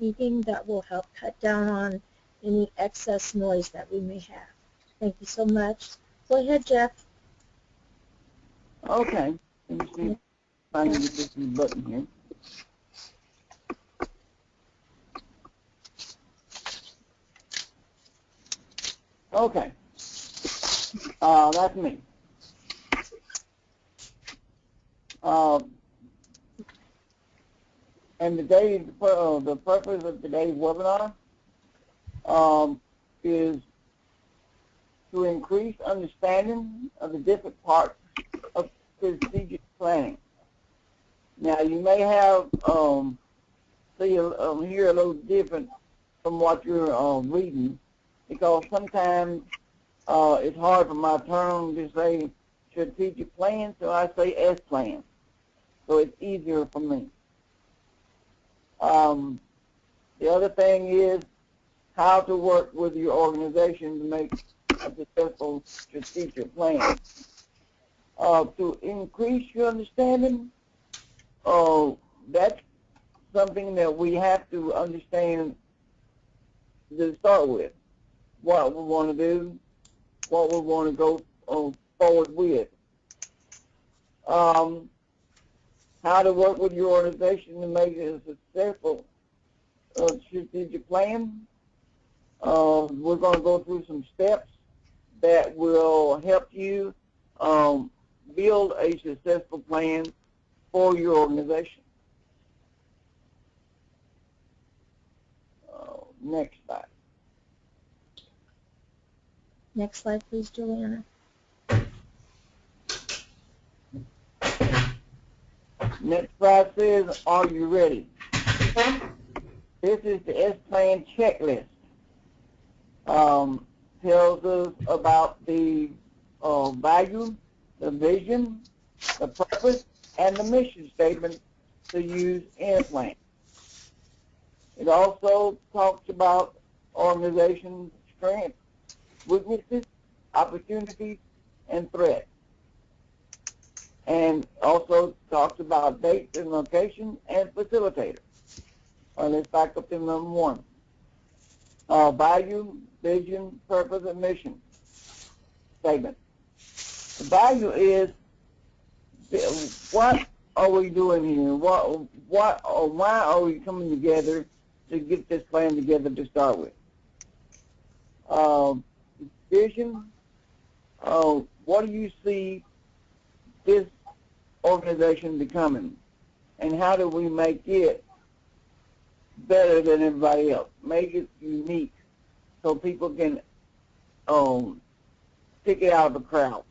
speaking that will help cut down on any excess noise that we may have. Thank you so much. Go ahead, Jeff. Okay. Let me see if I can get this button here. Okay. That's me. And today, the purpose of today's webinar is to increase understanding of the different parts of strategic planning. Now, you may have hear a little different from what you're reading, because sometimes it's hard for my tongue to say strategic plan, so I say S-plan. So it's easier for me. The other thing is how to work with your organization to make a successful strategic plan. To increase your understanding, that's something that we have to understand to start with. What we want to do, what we want to go forward with. How to work with your organization to make it a successful strategic plan. We're going to go through some steps that will help you build a successful plan for your organization. Next slide. Next slide, please, Juliana. Next slide says, are you ready? This is the S-Plan checklist. Tells us about the value, the vision, the purpose, and the mission statement to use in a plan. It also talks about organization strengths, weaknesses, opportunities, and threats. And also talks about dates and location and facilitator. Let's back up to number 1. Value, vision, purpose, and mission statement. The value is, what are we doing here? Why are we coming together to get this plan together to start with? Vision, what do you see this organization becoming, and how do we make it better than everybody else, make it unique so people can pick it out of the crowd.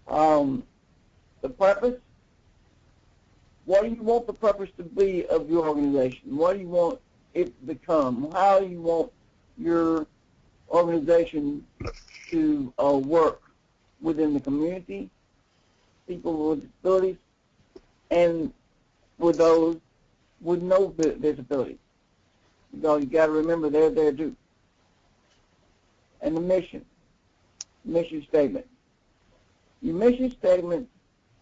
The purpose, what do you want the purpose to be of your organization? What do you want it to become? How do you want your organization to work within the community, people with disabilities, and with those with no disabilities? You got to remember they're there too. And the mission statement. Your mission statement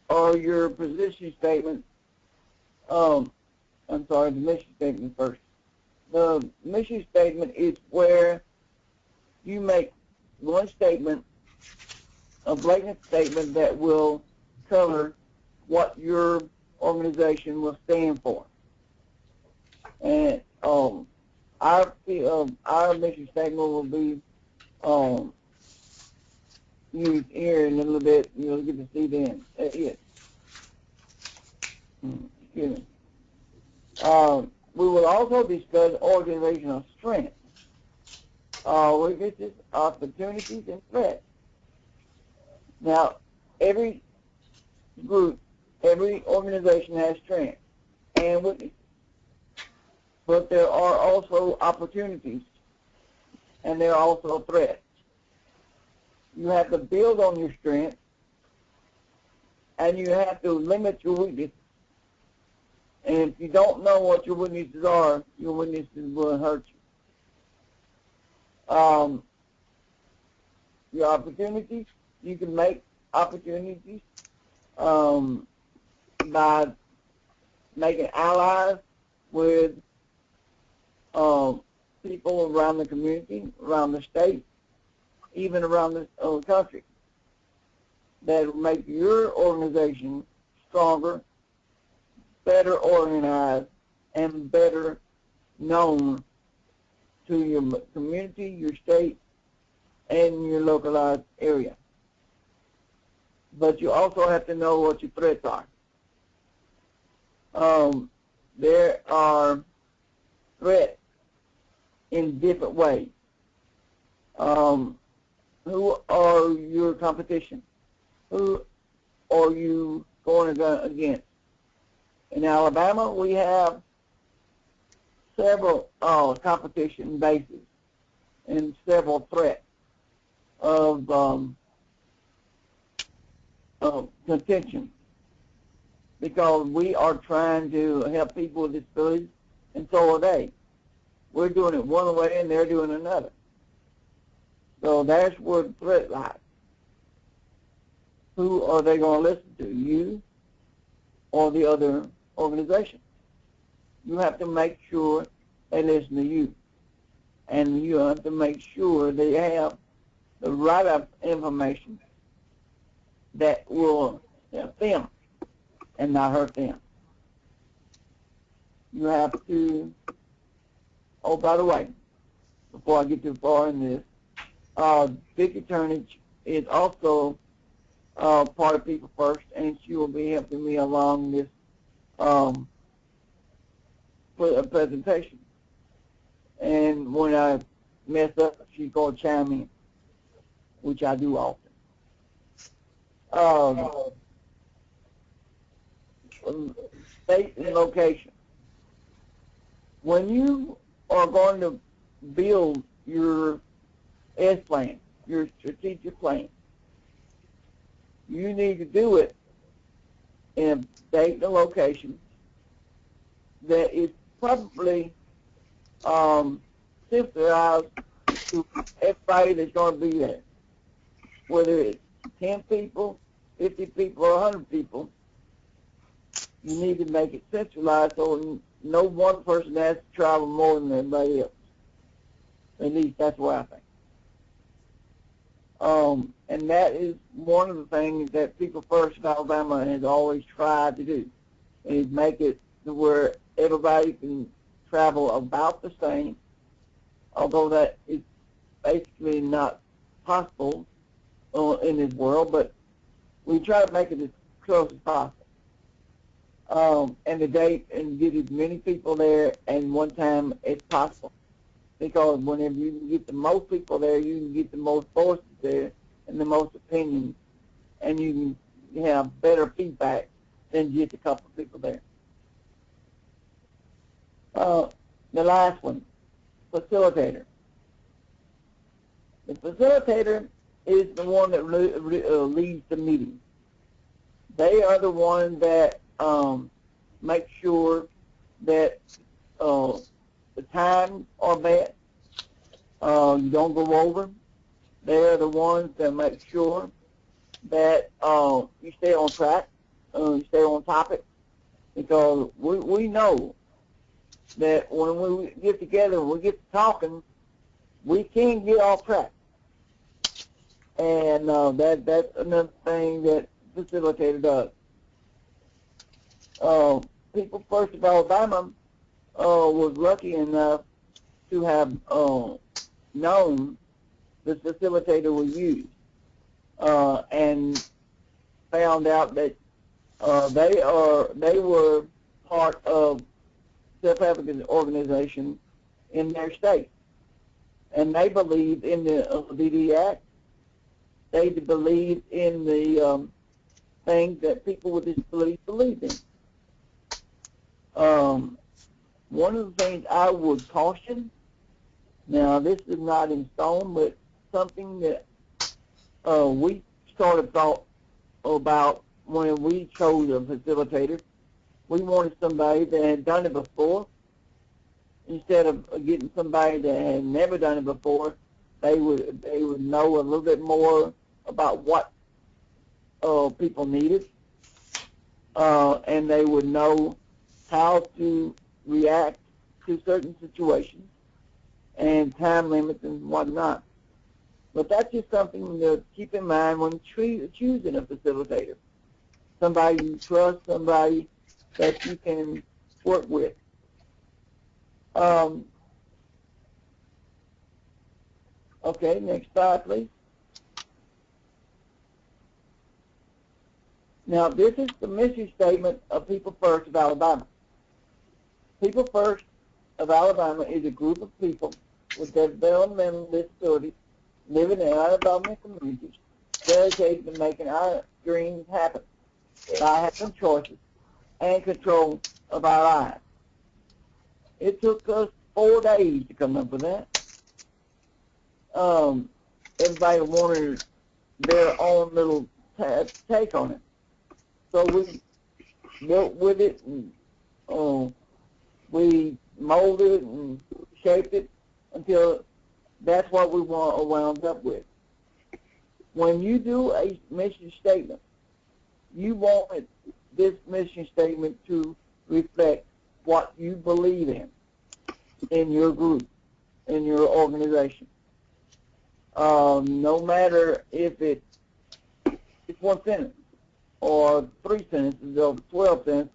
or your position statement. I'm sorry, the mission statement first. The mission statement is where you make one statement, a blatant statement that will cover what your organization will stand for. And our mission statement will be used here in a little bit. You'll get to see then. Excuse me. We will also discuss organizational strength, weaknesses, opportunities, and threats. Now, every group, every organization has strengths and weaknesses, but there are also opportunities, and there are also threats. You have to build on your strengths, and you have to limit your weaknesses. And if you don't know what your weaknesses are, your weaknesses will hurt you. Your opportunities, you can make opportunities by making allies with people around the community, around the state, even around the country, that will make your organization stronger, better organized, and better known to your community, your state, and your localized area. But you also have to know what your threats are. There are threats in different ways. Who are your competition? Who are you going against? In Alabama, we have several competition bases and several threats of contention, because we are trying to help people with disabilities, and so are they. We're doing it one way and they're doing another. So that's where the threat lies. Who are they going to listen to, you or the other organization? You have to make sure they listen to you. And you have to make sure they have the right information that will help them and not hurt them. You have to, oh, by the way, before I get too far in this, Dick Attorney is also part of People First, and she will be helping me along this presentation. And when I mess up, she's going to chime in, which I do often. State and location. When you are going to build your S-plan, your strategic plan, you need to do it in a state and location that is probably synthesized to everybody that's going to be there. Whether it's 10 people, 50 people, or 100 people, you need to make it centralized so no one person has to travel more than everybody else. At least that's what I think. And that is one of the things that People First of Alabama has always tried to do, is make it to where everybody can travel about the same, although that is basically not possible in this world, but we try to make it as close as possible. And the date and get as many people there at one time as possible. Because whenever you can get the most people there, you can get the most voices there and the most opinions, and you can have better feedback than just a couple of people there. The last one, facilitator. The facilitator is the one that leads the meeting. They are the ones that make sure that the times are met, you don't go over. They're the ones that make sure that you stay on track, you stay on topic, because we know that when we get together and we get to talking, we can get off track. And that's another thing that facilitator does. People First of Alabama was lucky enough to have known the facilitator we used, and found out that they were part of self-advocacy organization in their state, and they believed in the DD Act. They believed in the things that people with disabilities believed in. One of the things I would caution, now this is not in stone, but something that we started thought about when we chose a facilitator. We wanted somebody that had done it before. Instead of getting somebody that had never done it before, they would know a little bit more about what people needed, and they would know how to react to certain situations, and time limits and whatnot. But that's just something to keep in mind when choosing a facilitator. Somebody you trust, somebody that you can work with. Okay, next slide, please. Now, this is the mission statement of People First of Alabama. People First of Alabama is a group of people with developmental disabilities living in Alabama communities dedicated to making our dreams happen by having choices and control of our lives. It took us 4 days to come up with that. Everybody wanted their own little take on it. So we built with it, and we molded it and shaped it until that's what we wound up with. When you do a mission statement, you want this mission statement to reflect what you believe in your group, in your organization. No matter if it's one sentence or 3 sentences or 12 sentences,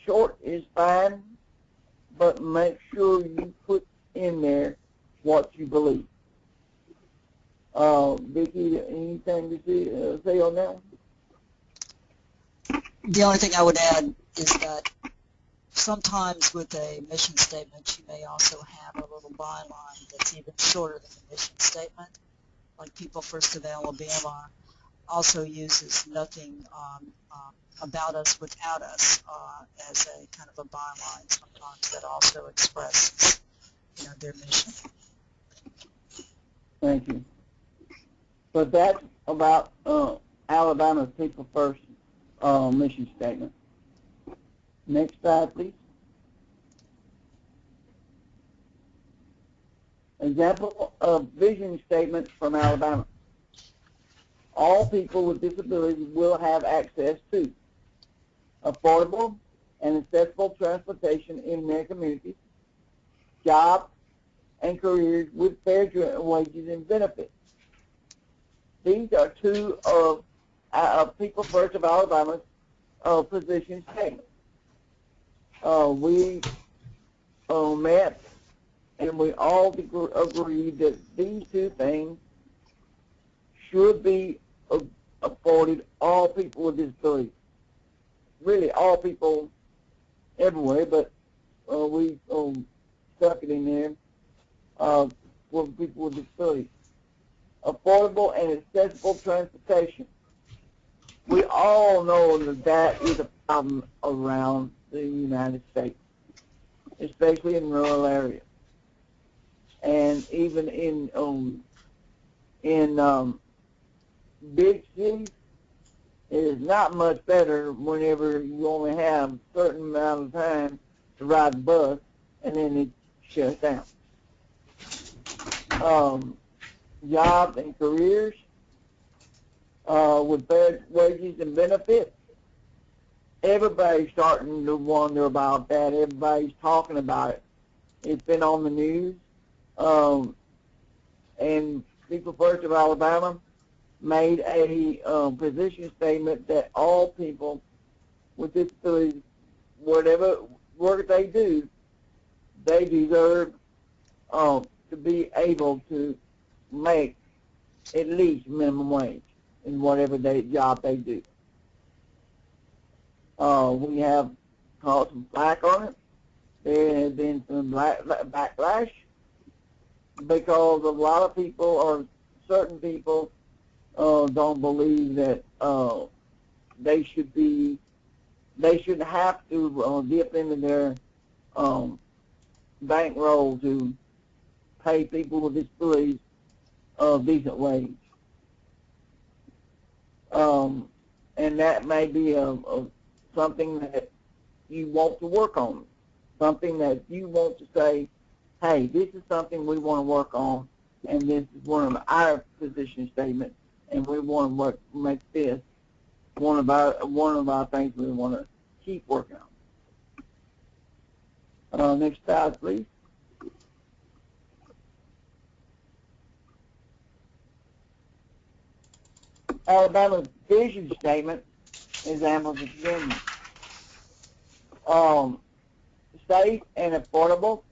short is fine, but make sure you put in there what you believe. Vicki, anything to say on that one? The only thing I would add is that sometimes with a mission statement, you may also have a little byline that's even shorter than the mission statement. Like People First of Alabama also uses nothing about us without us as a kind of a byline sometimes that also expresses, their mission. Thank you. But that's about Alabama's People First mission statement. Next slide, please. Example of vision statement from Alabama. All people with disabilities will have access to affordable and accessible transportation in their communities, jobs and careers with fair wages and benefits. These are two of People First of Alabama's position statements. We met and we all agreed that these two things should be afforded all people with disabilities. Really, all people everywhere, but we stuck it in there for people with disabilities. Affordable and accessible transportation. We all know that is a problem around the United States, especially in rural areas, and even in big cities. It is not much better whenever you only have a certain amount of time to ride the bus, and then it shuts down. Jobs and careers with fair wages and benefits. Everybody's starting to wonder about that. Everybody's talking about it. It's been on the news. And People First of Alabama made a position statement that all people with disabilities, whatever work they do, they deserve to be able to make at least minimum wage in whatever job they do. We have caused some flack on it. There has been some backlash because a lot of people or certain people don't believe that they shouldn't have to dip into their bankroll to pay people with disabilities a decent wage. And that may be something that you want to work on, something that you want to say, hey, this is something we want to work on, and this is one of our position statements, and we want to make this one of our things we want to keep working on. Next slide, please. Alabama's vision statement, examples again, safe and affordable,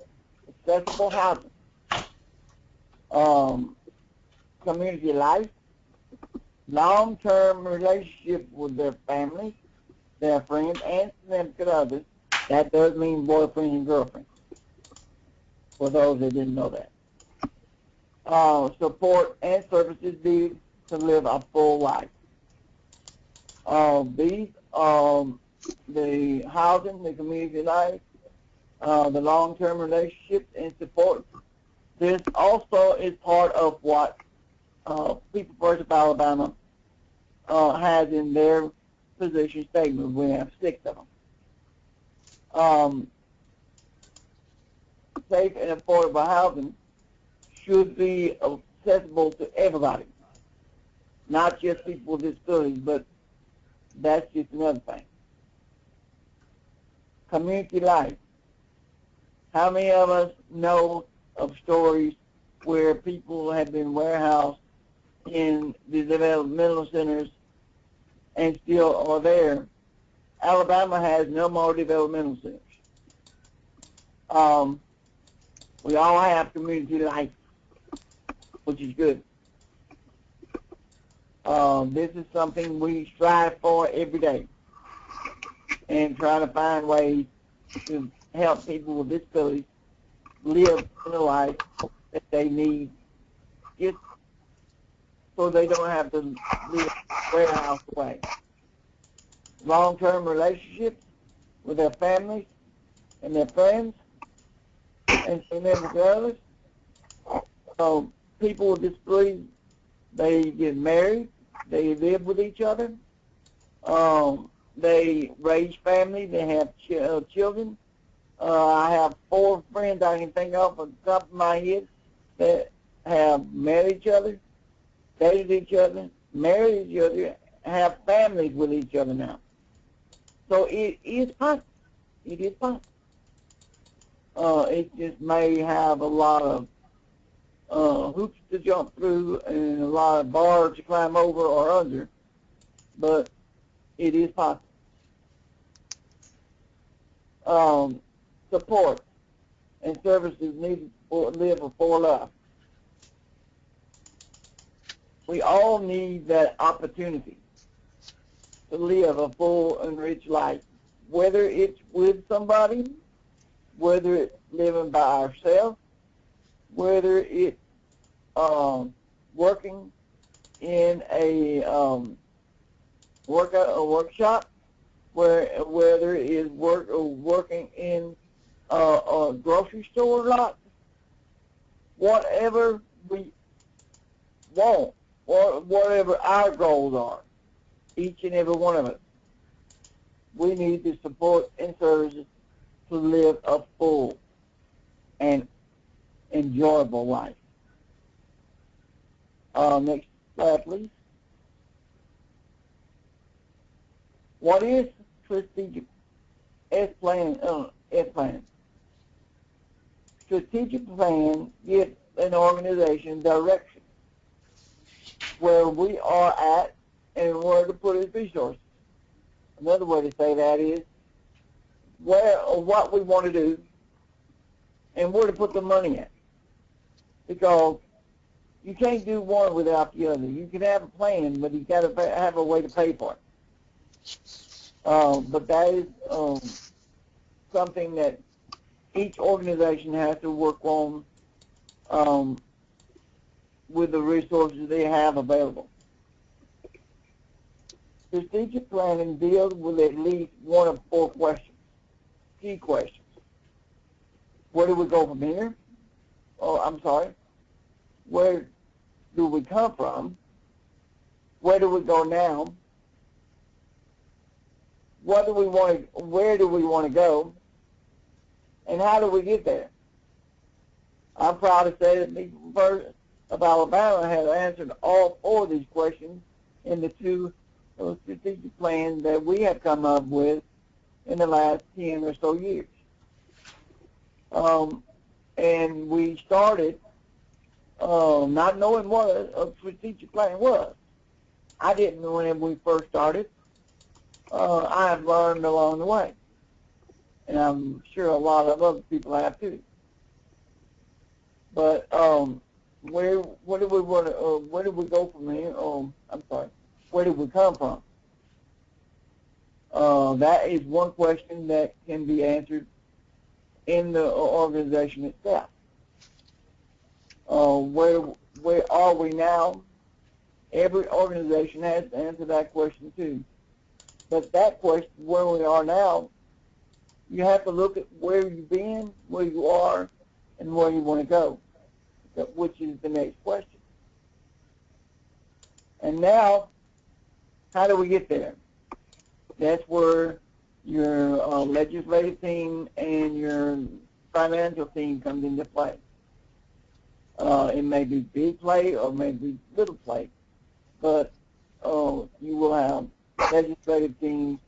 accessible housing, community life, long-term relationship with their families, their friends, and significant others. That does mean boyfriend and girlfriend, for those that didn't know that. Support and services needed to live a full life. These the housing, the community life, the long-term relationships and support. This also is part of what People First of Alabama has in their position statement. We have 6 of them. Safe and affordable housing should be accessible to everybody, not just people with disabilities, but that's just another thing. Community life. How many of us know of stories where people have been warehoused in the developmental centers and still are there? Alabama has no more developmental centers. We all have community life, which is good. This is something we strive for every day, and try to find ways to help people with disabilities live the life that they need, just so they don't have to live warehouse away. Long-term relationships with their families and their friends and significant others. People with disabilities, they get married, they live with each other, they raise family, they have children. I have 4 friends I can think of on top of my head that have met each other, dated each other, married each other, have families with each other now. So it is possible. It is possible. It just may have a lot of hoops to jump through and a lot of bars to climb over or under, but it is possible. Support and services needed to live a full life. We all need that opportunity to live a full and rich life, whether it's with somebody, whether it's living by ourselves, whether it's working in a workshop, whether it is working in a grocery store lot, whatever we want, or whatever our goals are, each and every one of us, we need the support and services to live a full and enjoyable life. Next slide, please. What is strategic S-plan? Strategic plan gives an organization direction where we are at and where to put its resources. Another way to say that is where or what we want to do and where to put the money at. Because you can't do one without the other. You can have a plan, but you got to have a way to pay for it. But that is something that each organization has to work on with the resources they have available. Strategic planning deals with at least one of 4 questions, key questions. Where do we go from here? Where do we come from? Where do we go now? Where do we want to go? And how do we get there? I'm proud to say that People First of Alabama has answered all 4 of these questions in the 2 strategic plans that we have come up with in the last 10 or so years. And we started not knowing what a strategic plan was. I didn't know when we first started. I have learned along the way, and I'm sure a lot of other people have too. But where did we want to? Where did we go from here? I'm sorry. Where did we come from? That is one question that can be answered in the organization itself. Where are we now? Every organization has to answer that question too. But that question, where we are now, you have to look at where you've been, where you are, and where you want to go, which is the next question. And now, how do we get there? That's where your legislative team and your financial team comes into play. It may be big play or maybe little play, but you will have legislative teams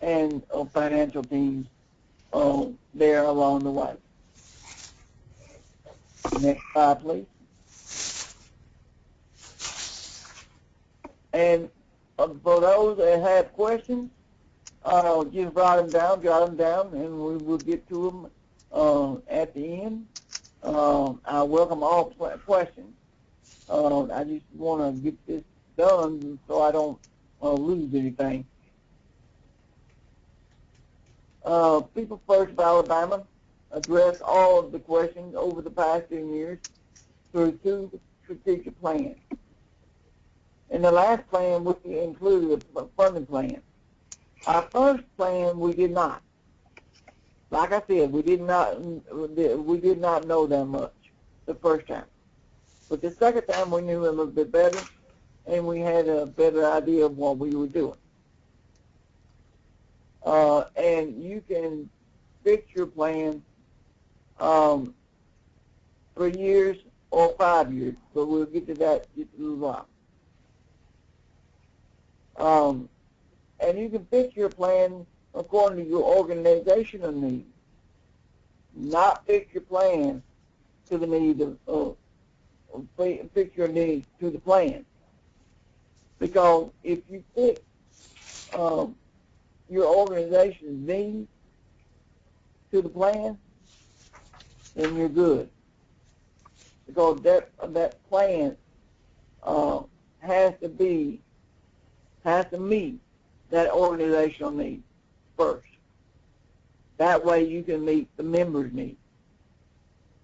and financial teams there along the way. Next slide, please. And for those that have questions, just jot them down, and we will get to them at the end. I welcome all questions. I just want to get this done so I don't lose anything. People First of Alabama addressed all of the questions over the past 10 years through 2 strategic plans. In the last plan, we included a funding plan. Our first plan, we did not. Like I said, we did not know that much the first time. But the second time, we knew a little bit better, and we had a better idea of what we were doing. And you can fix your plan 3 years or 5 years, but we'll get to that just a little while. And you can fix your plan according to your organizational needs, not fix your plan to the need of fix your needs to the plan. Because if you fix your organization's needs to the plan, then you're good. Because that plan has to meet that organizational need first. That way you can meet the members' needs.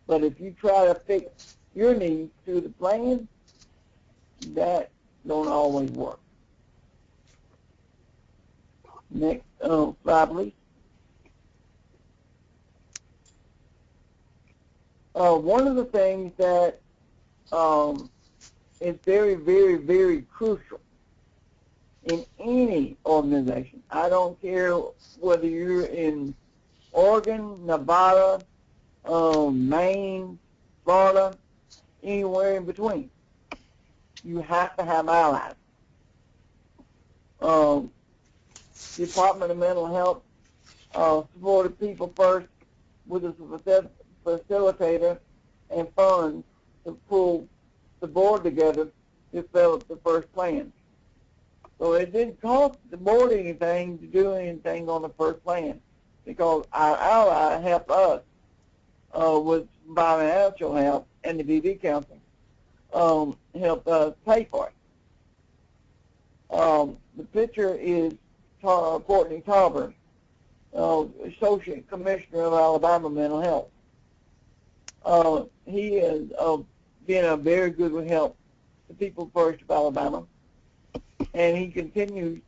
But if you try to fix your needs to the plan, that don't always work. Next slide, please. One of the things that is very, very, very crucial in any organization, I don't care whether you're in Oregon, Nevada, Maine, Florida, anywhere in between, you have to have allies. Department of Mental Health supported People First with a facilitator and funds to pull the board together to develop the first plan. So it didn't cost the board anything to do anything on the first plan, because our ally helped us with financial help, and the BB Council helped us pay for it. The picture is Courtney Tauber, Associate Commissioner of Alabama Mental Health. He has been a very good help to People First of Alabama, and he continues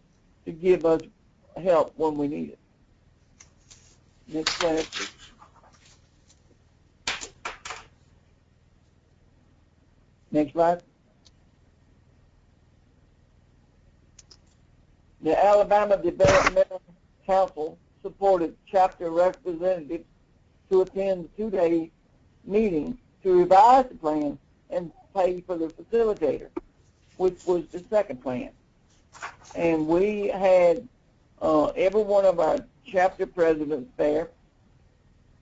to give us help when we need it. Next slide, please. Next slide. The Alabama Developmental Council supported chapter representatives to attend the 2-day meeting to revise the plan and pay for the facilitator, which was the second plan. And we had every one of our chapter presidents there,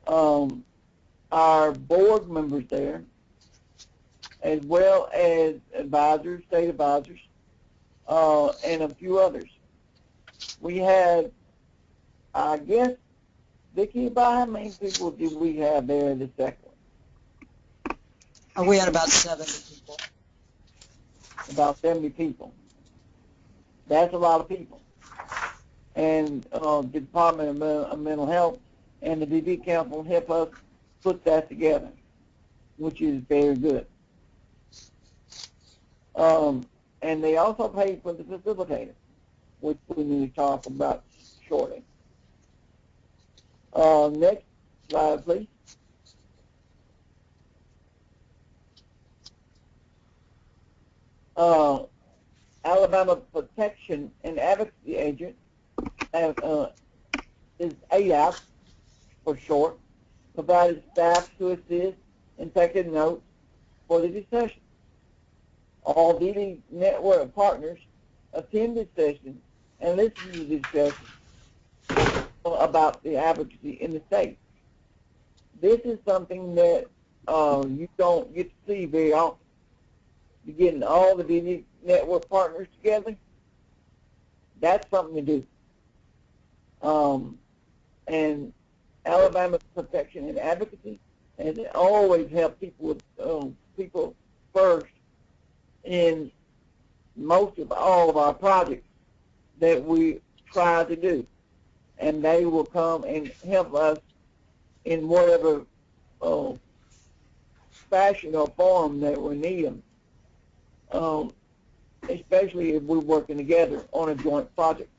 our board members there, as well as advisors, state advisors, and a few others. We had, I guess, Vicki, about how many people did we have there in the second one? We had about 70 people. About 70 people. That's a lot of people. And the Department of Mental Health and the DD Council help us put that together, which is very good. And they also pay for the facilitator, which we need to talk about shortly. Next slide, please. Alabama Protection and Advocacy Agent is AAP for short, provided staff to assist in taking notes for the discussion. All DD network partners attend this session and listen to the discussion about the advocacy in the state. This is something that you don't get to see very often. You're getting all the DD network partners together. That's something to do. And Alabama Protection and Advocacy has always helped people with people first in most of all of our projects that we try to do. And they will come and help us in whatever fashion or form that we need them, especially if we're working together on a joint project.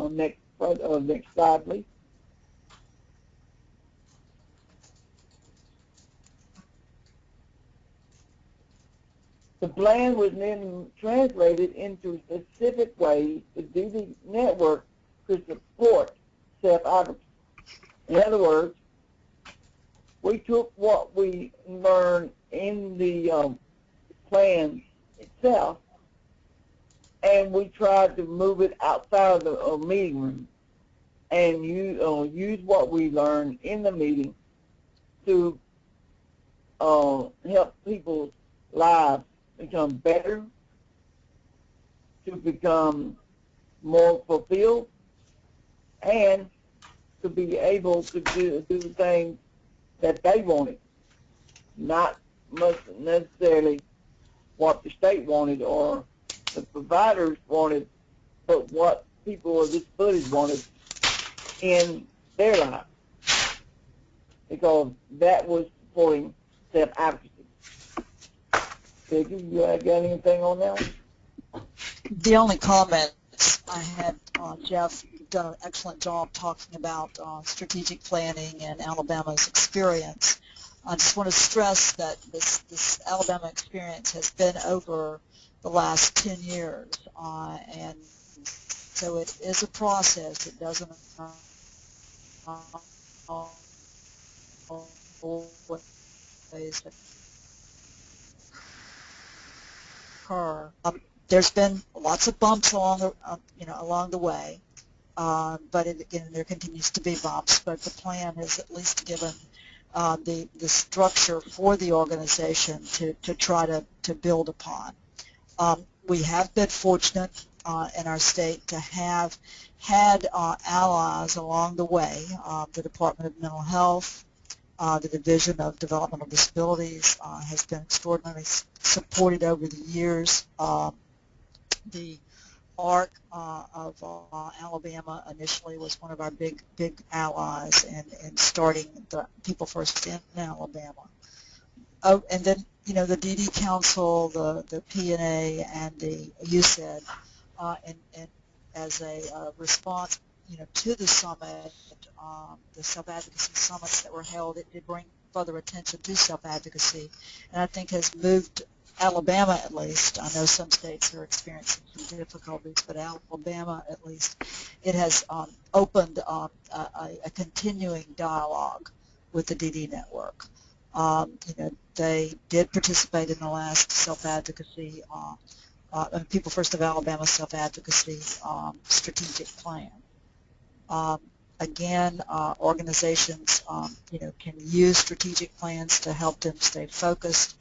Next slide, please. The plan was then translated into specific ways the DD network could support self-advocacy. In other words, we took what we learned in the plan itself and we tried to move it outside of the meeting room and use what we learned in the meeting to help people's lives become better, to become more fulfilled, and to be able to do the things that they wanted, not necessarily what the state wanted or the providers wanted, but what people with disabilities wanted in their lives, because that was supporting self-advocacy. Vicki, you got anything on that one? The only comments I had, Jeff, you've done an excellent job talking about strategic planning and Alabama's experience. I just want to stress that this Alabama experience has been over the last 10 years, and so it is a process. It doesn't always occur. There's been lots of bumps along the way, but again, there continues to be bumps. But the plan has at least given the structure for the organization to try to build upon. We have been fortunate in our state to have had allies along the way. The Department of Mental Health, the Division of Developmental Disabilities has been extraordinarily supported over the years. The ARC of Alabama initially was one of our big allies in starting the People First in Alabama. Oh, and then the DD Council, the PNA, and the USAID, and as a response to the summit, the self-advocacy summits that were held, it did bring further attention to self-advocacy, and I think has moved Alabama, at least. I know some states are experiencing some difficulties, but Alabama, at least, it has opened a continuing dialogue with the DD network. They did participate in the last self-advocacy, People First of Alabama self-advocacy strategic plan. Again, organizations, can use strategic plans to help them stay focused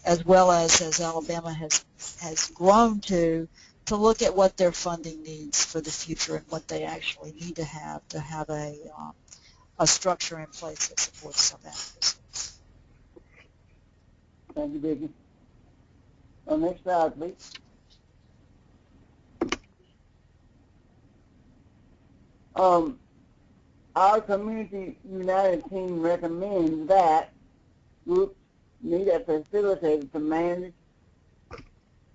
as well as Alabama has grown to look at what their funding needs for the future and what they actually need to have a structure in place that supports self-advocacy. Thank you, Vicki. Next slide, please. Our Community United team recommends that groups need a facilitator to manage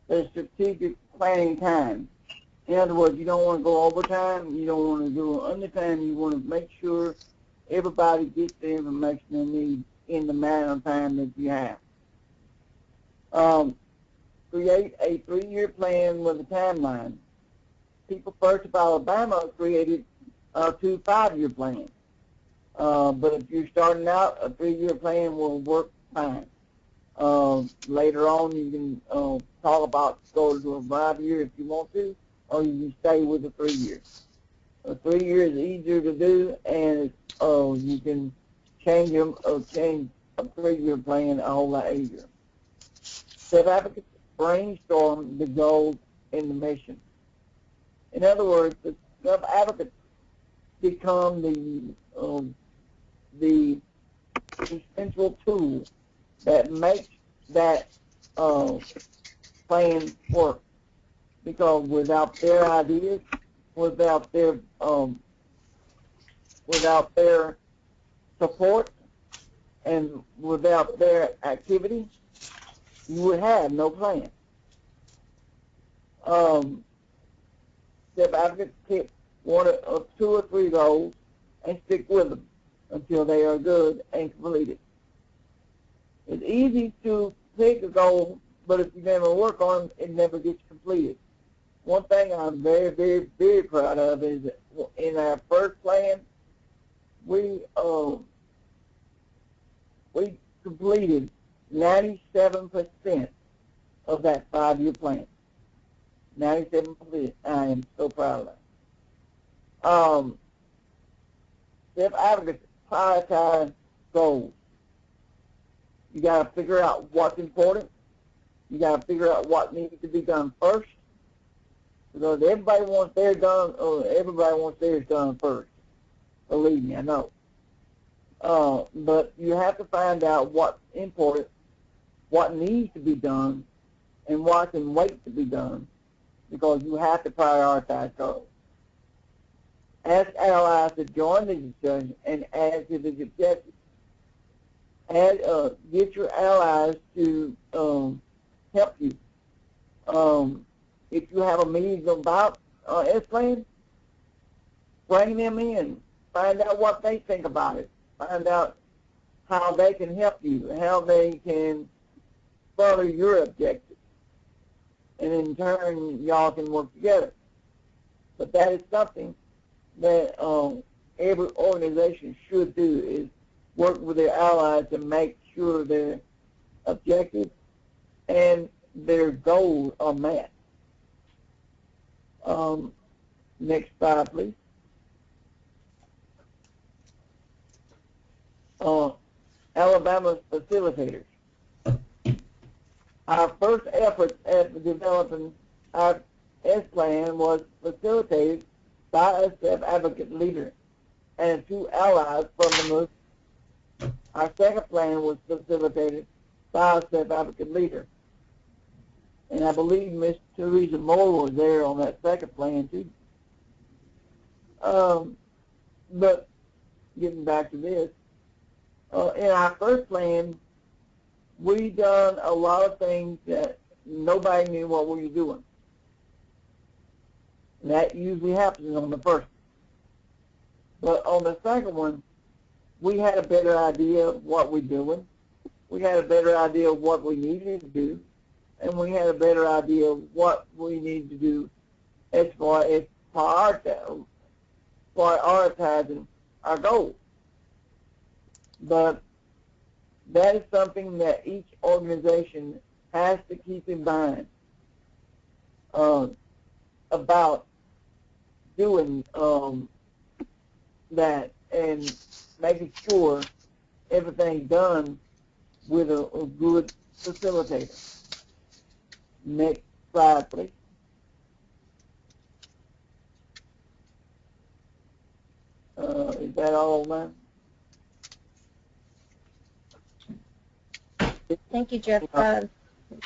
the strategic planning time. In other words, you don't want to go overtime, you don't want to do undertime, you want to make sure everybody gets the information they need in the amount of time that you have. Create a 3-year plan with a timeline. People First of Alabama created 2 5-year plans. But if you're starting out, a 3-year plan will work fine. Later on, you can talk about going to a 5-year if you want to, or you can stay with a 3-year. A 3-year is easier to do, and you can change them or change a 3-year plan a whole lot easier. Self-advocates brainstorm the goals and the mission. In other words, the self-advocates become the essential tool that makes that plan work. Because without their ideas, without their support, and without their activity, you would have no plan. Self-advocates pick 1 or 2 or 3 goals and stick with them until they are good and completed. It's easy to pick a goal, but if you never work on it, it never gets completed. One thing I'm very, very, very proud of is that in our first plan, we completed 97% of that 5-year plan. 97%. I am so proud of that. Self-advocates prioritize goals. You got to figure out what's important. You got to figure out what needs to be done first. Because everybody wants theirs done, or everybody wants theirs done first. Believe me, I know. But you have to find out what's important, what needs to be done, and what can wait to be done, because you have to prioritize goals. Ask allies to join the discussion and add to the objectives. Get your allies to help you. If you have a meeting about S-Plan, bring them in. Find out what they think about it. Find out how they can help you, how they can further your objectives. And in turn, y'all can work together. But that is something that every organization should do, is work with their allies to make sure their objectives and their goals are met. Next slide, please. Alabama's facilitators. Our first efforts at developing our S-Plan was facilitated by a self-advocate leader and 2 allies from the movement. Our second plan was facilitated by a self-advocate leader. And I believe Miss Teresa Moore was there on that second plan too. But getting back to this, in our first plan, we done a lot of things that nobody knew what we were doing. And that usually happens on the first one. But on the second one, we had a better idea of what we're doing. We had a better idea of what we needed to do. And we had a better idea of what we need to do as far as prioritizing our goals. But that is something that each organization has to keep in mind about doing that and making sure everything's done with a good facilitator. Next slide, please. Is that all, ma'am? Thank you, Jeff.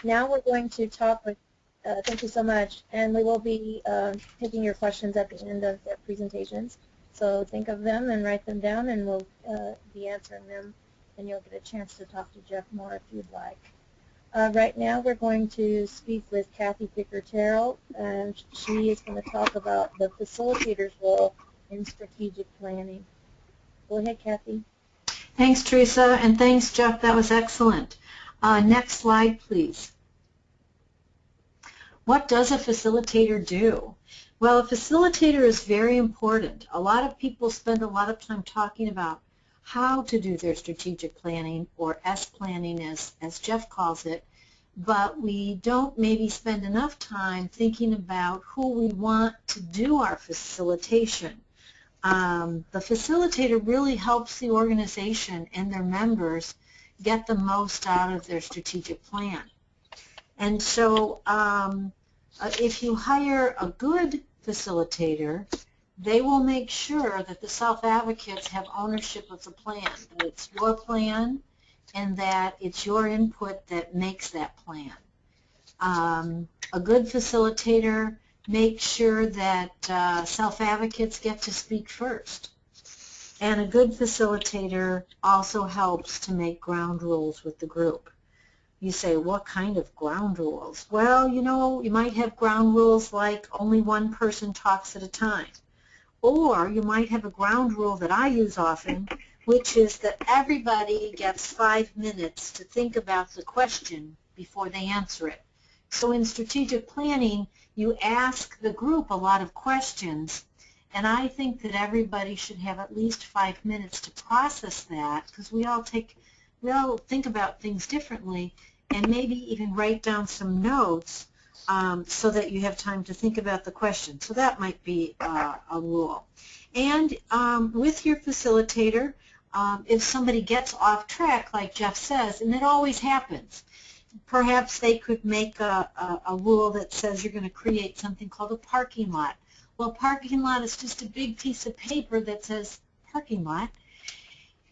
Now we're going to talk with, thank you so much, and we will be taking your questions at the end of their presentations. So think of them and write them down, and we'll be answering them, and you'll get a chance to talk to Jeff more if you'd like. Right now we're going to speak with Kathy Picker-Terrell, and she is going to talk about the facilitator's role in strategic planning. Go ahead, Kathy. Thanks, Teresa, and thanks, Jeff. That was excellent. Next slide, please. What does a facilitator do? Well, a facilitator is very important. A lot of people spend a lot of time talking about how to do their strategic planning, or S-planning as Jeff calls it, but we don't maybe spend enough time thinking about who we want to do our facilitation. The facilitator really helps the organization and their members get the most out of their strategic plan. And so if you hire a good facilitator, they will make sure that the self-advocates have ownership of the plan, that it's your plan and that it's your input that makes that plan. A good facilitator makes sure that self-advocates get to speak first. And a good facilitator also helps to make ground rules with the group. You say, what kind of ground rules? Well, you know, you might have ground rules like only one person talks at a time. Or you might have a ground rule that I use often, which is that everybody gets 5 minutes to think about the question before they answer it. So in strategic planning, you ask the group a lot of questions, and I think that everybody should have at least 5 minutes to process that, because we all think about things differently, and maybe even write down some notes so that you have time to think about the question. So that might be a rule. And with your facilitator, if somebody gets off track, like Jeff says, and it always happens, perhaps they could make a rule that says you're going to create something called a parking lot. Well, parking lot is just a big piece of paper that says parking lot,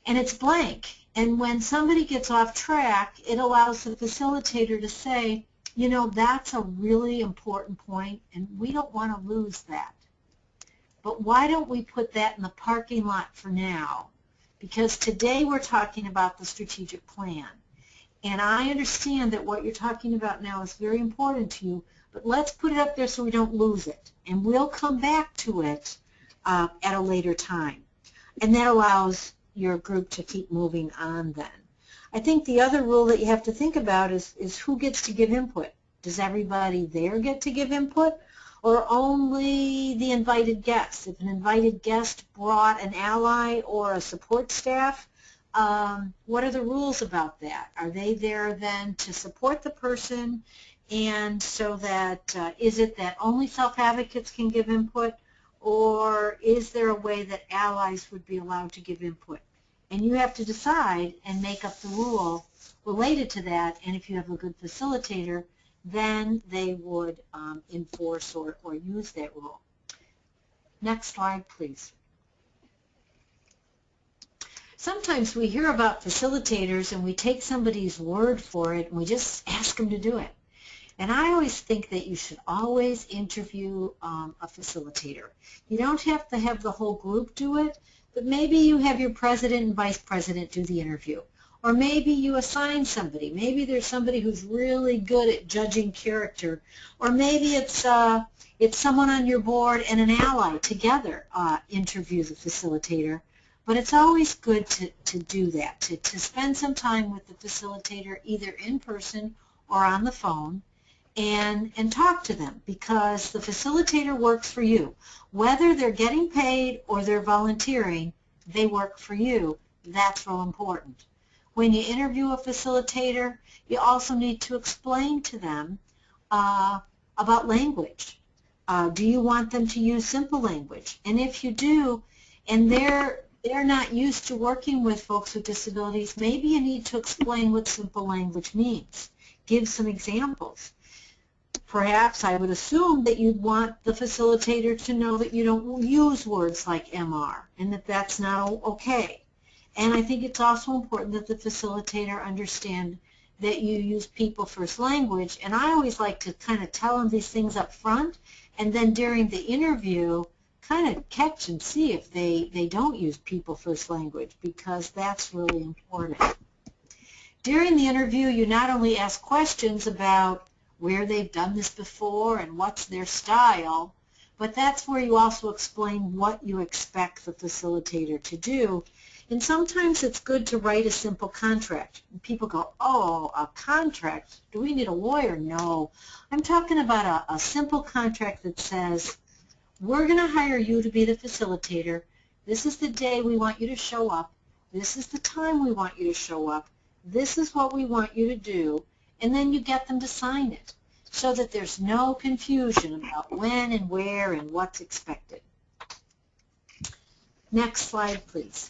and it's blank. And when somebody gets off track, it allows the facilitator to say, you know, that's a really important point, and we don't want to lose that. But why don't we put that in the parking lot for now? Because today we're talking about the strategic plan. And I understand that what you're talking about now is very important to you, but let's put it up there so we don't lose it. And we'll come back to it at a later time. And that allows your group to keep moving on then. I think the other rule that you have to think about is who gets to give input. Does everybody there get to give input, or only the invited guests? If an invited guest brought an ally or a support staff, what are the rules about that? Are they there then to support the person, and so that is it that only self-advocates can give input, or is there a way that allies would be allowed to give input? And you have to decide and make up the rule related to that, and if you have a good facilitator, then they would enforce or use that rule. Next slide, please. Sometimes we hear about facilitators and we take somebody's word for it and we just ask them to do it. And I always think that you should always interview a facilitator. You don't have to have the whole group do it, but maybe you have your president and vice president do the interview. Or maybe you assign somebody. Maybe there's somebody who's really good at judging character. Or maybe it's someone on your board and an ally together interview the facilitator. But it's always good to do that, to spend some time with the facilitator either in person or on the phone and talk to them, because the facilitator works for you. Whether they're getting paid or they're volunteering, they work for you. That's real important. When you interview a facilitator, you also need to explain to them about language. Do you want them to use simple language? And if you do, and they're they're not used to working with folks with disabilities, maybe you need to explain what simple language means. Give some examples. Perhaps I would assume that you'd want the facilitator to know that you don't use words like MR and that that's not okay. And I think it's also important that the facilitator understand that you use people first language. And I always like to kind of tell them these things up front, and then during the interview kind of catch and see if they don't use people first language, because that's really important. During the interview, you not only ask questions about where they've done this before and what's their style, but that's where you also explain what you expect the facilitator to do. And sometimes it's good to write a simple contract. And people go, oh, a contract? Do we need a lawyer? No. I'm talking about a simple contract that says, we're going to hire you to be the facilitator. This is the day we want you to show up. This is the time we want you to show up. This is what we want you to do. And then you get them to sign it so that there's no confusion about when and where and what's expected. Next slide, please.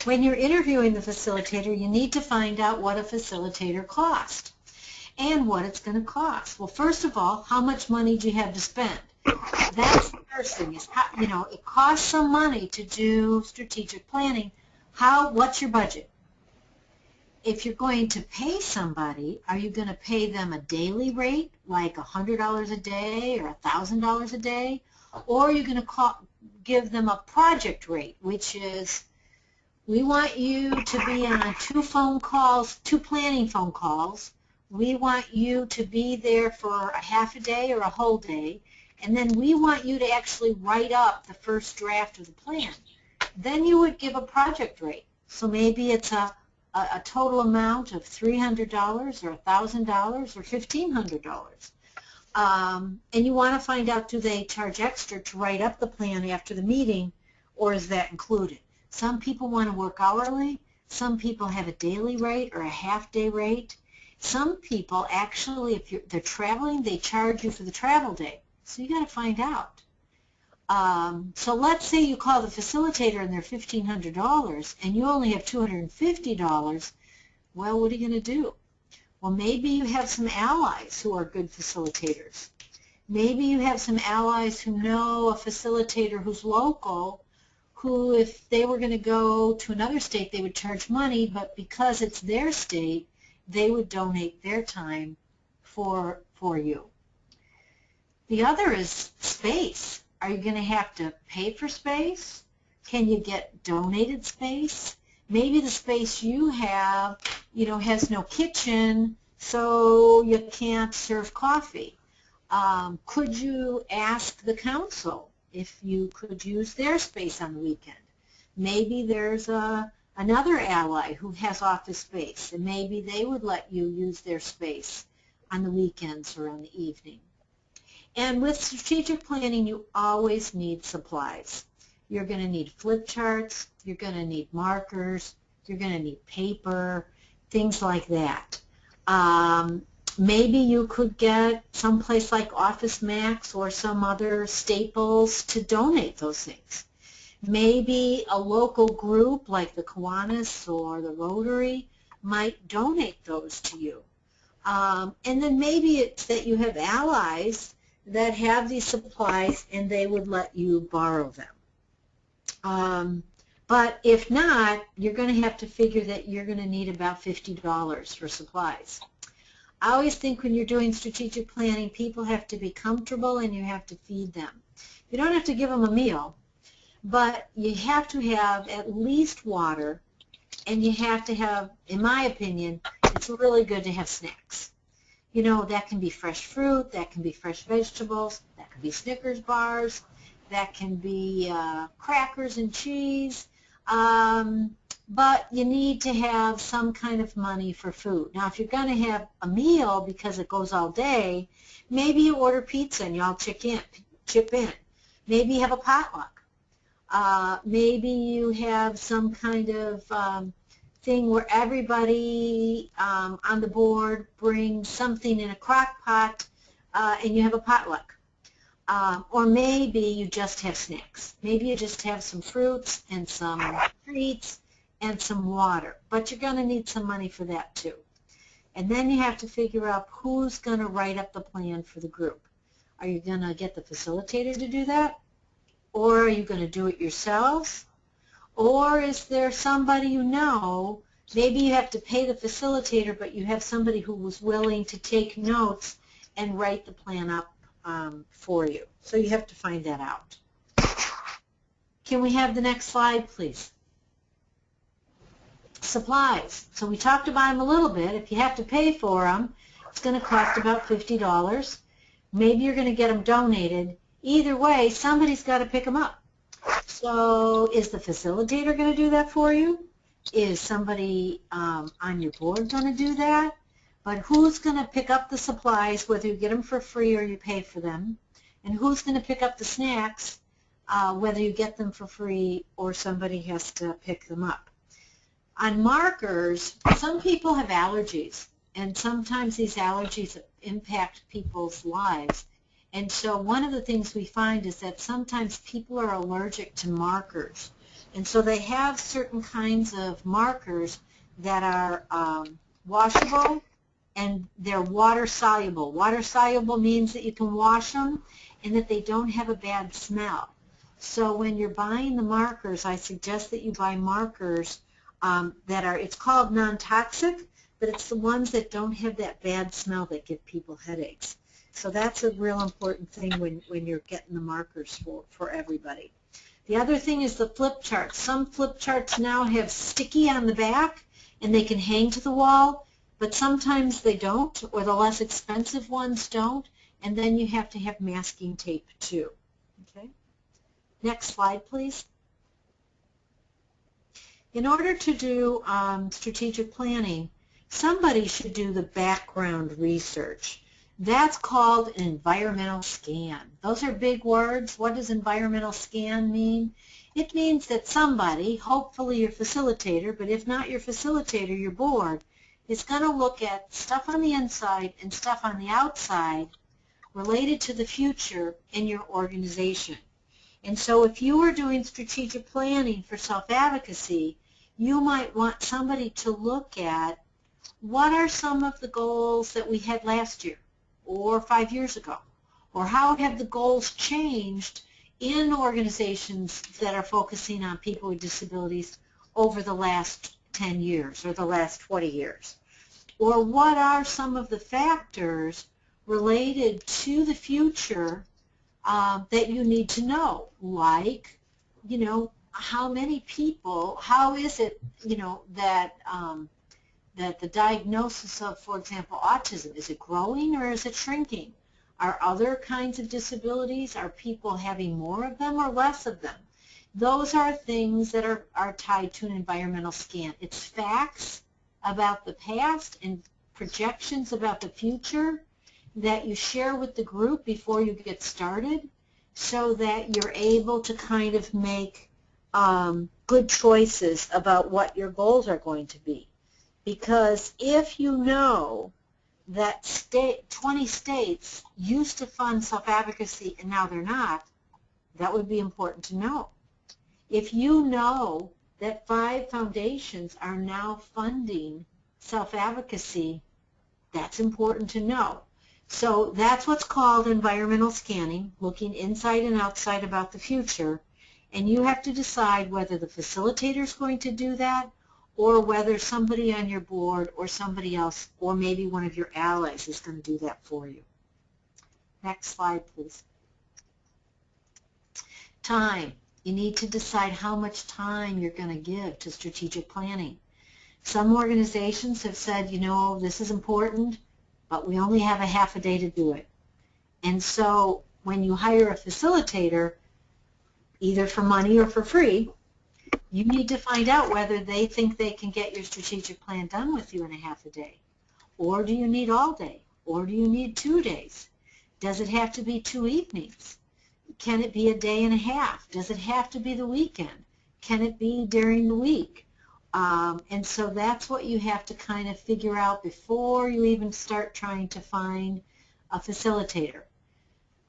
When you're interviewing the facilitator, you need to find out what a facilitator costs and what it's going to cost. Well, first of all, how much money do you have to spend? That's the first thing. Is how, it costs some money to do strategic planning. What's your budget? If you're going to pay somebody, are you going to pay them a daily rate, like $100 a day or $1,000 a day? Or are you going to give them a project rate, which is, we want you to be on two planning phone calls. We want you to be there for a half a day or a whole day. And then we want you to actually write up the first draft of the plan. Then you would give a project rate. So maybe it's a total amount of $300 or $1,000 or $1,500. And you want to find out, do they charge extra to write up the plan after the meeting, or is that included? Some people want to work hourly. Some people have a daily rate or a half-day rate. Some people actually, if they're traveling, they charge you for the travel day. So you got to find out. So let's say you call the facilitator and they're $1,500 and you only have $250. Well, what are you going to do? Well, maybe you have some allies who are good facilitators. Maybe you have some allies who know a facilitator who's local, who, if they were going to go to another state, they would charge money, but because it's their state, they would donate their time for you. The other is space. Are you going to have to pay for space? Can you get donated space? Maybe the space you have, has no kitchen, so you can't serve coffee. Could you ask the council if you could use their space on the weekend? Maybe there's another ally who has office space, and maybe they would let you use their space on the weekends or on the evening. And with strategic planning, you always need supplies. You're going to need flip charts, you're going to need markers, you're going to need paper, things like that. Maybe you could get someplace like Office Max or some other staples to donate those things. Maybe a local group like the Kiwanis or the Rotary might donate those to you. And then maybe it's that you have allies that have these supplies and they would let you borrow them. But if not, you're going to have to figure that you're going to need about $50 for supplies. I always think when you're doing strategic planning, people have to be comfortable and you have to feed them. You don't have to give them a meal, but you have to have at least water, and you have to have, in my opinion, it's really good to have snacks. That can be fresh fruit, that can be fresh vegetables, that can be Snickers bars, that can be crackers and cheese, but you need to have some kind of money for food. Now, if you're going to have a meal because it goes all day, maybe you order pizza and you all chip in. Maybe you have a potluck. Maybe you have some kind of thing where everybody on the board brings something in a crock pot and you have a potluck. Or maybe you just have snacks. Maybe you just have some fruits and some treats and some water. But you're going to need some money for that too. And then you have to figure out who's going to write up the plan for the group. Are you going to get the facilitator to do that? Or are you going to do it yourselves? Or is there somebody you know, maybe you have to pay the facilitator, but you have somebody who was willing to take notes and write the plan up for you. So you have to find that out. Can we have the next slide, please? Supplies. So we talked about them a little bit. If you have to pay for them, it's going to cost about $50. Maybe you're going to get them donated. Either way, somebody's got to pick them up. So is the facilitator going to do that for you? Is somebody on your board going to do that? But who's going to pick up the supplies, whether you get them for free or you pay for them? And who's going to pick up the snacks, whether you get them for free or somebody has to pick them up? On markers, some people have allergies, and sometimes these allergies impact people's lives. And so one of the things we find is that sometimes people are allergic to markers. And so they have certain kinds of markers that are washable, and they're water soluble. Water soluble means that you can wash them and that they don't have a bad smell. So when you're buying the markers, I suggest that you buy markers that are, it's called non-toxic, but it's the ones that don't have that bad smell that give people headaches. So that's a real important thing when you're getting the markers for everybody. The other thing is the flip charts. Some flip charts now have sticky on the back and they can hang to the wall, but sometimes they don't, or the less expensive ones don't, and then you have to have masking tape too. Okay. Next slide, please. In order to do strategic planning, somebody should do the background research. That's called an environmental scan. Those are big words. What does environmental scan mean? It means that somebody, hopefully your facilitator, but if not your facilitator, your board, is going to look at stuff on the inside and stuff on the outside related to the future in your organization. And so if you are doing strategic planning for self-advocacy, you might want somebody to look at what are some of the goals that we had last year or 5 years ago, or how have the goals changed in organizations that are focusing on people with disabilities over the last 10 years or the last 20 years, or what are some of the factors related to the future that you need to know, like, you know, how many people, how is it, you know, that that the diagnosis of, for example, autism, is it growing or is it shrinking? Are other kinds of disabilities, are people having more of them or less of them? Those are things that are tied to an environmental scan. It's facts about the past and projections about the future that you share with the group before you get started so that you're able to kind of make good choices about what your goals are going to be. Because if you know that 20 states used to fund self-advocacy and now they're not, that would be important to know. If you know that 5 foundations are now funding self-advocacy, that's important to know. So that's what's called environmental scanning, looking inside and outside about the future, and you have to decide whether the facilitator is going to do that or whether somebody on your board or somebody else or maybe one of your allies is going to do that for you. Next slide, please. Time. You need to decide how much time you're going to give to strategic planning. Some organizations have said, you know, this is important, but we only have a half a day to do it. And so when you hire a facilitator, either for money or for free, you need to find out whether they think they can get your strategic plan done with you in a half a day. Or do you need all day? Or do you need 2 days? Does it have to be 2 evenings? Can it be a day and a half? Does it have to be the weekend? Can it be during the week? And so that's what you have to kind of figure out before you even start trying to find a facilitator.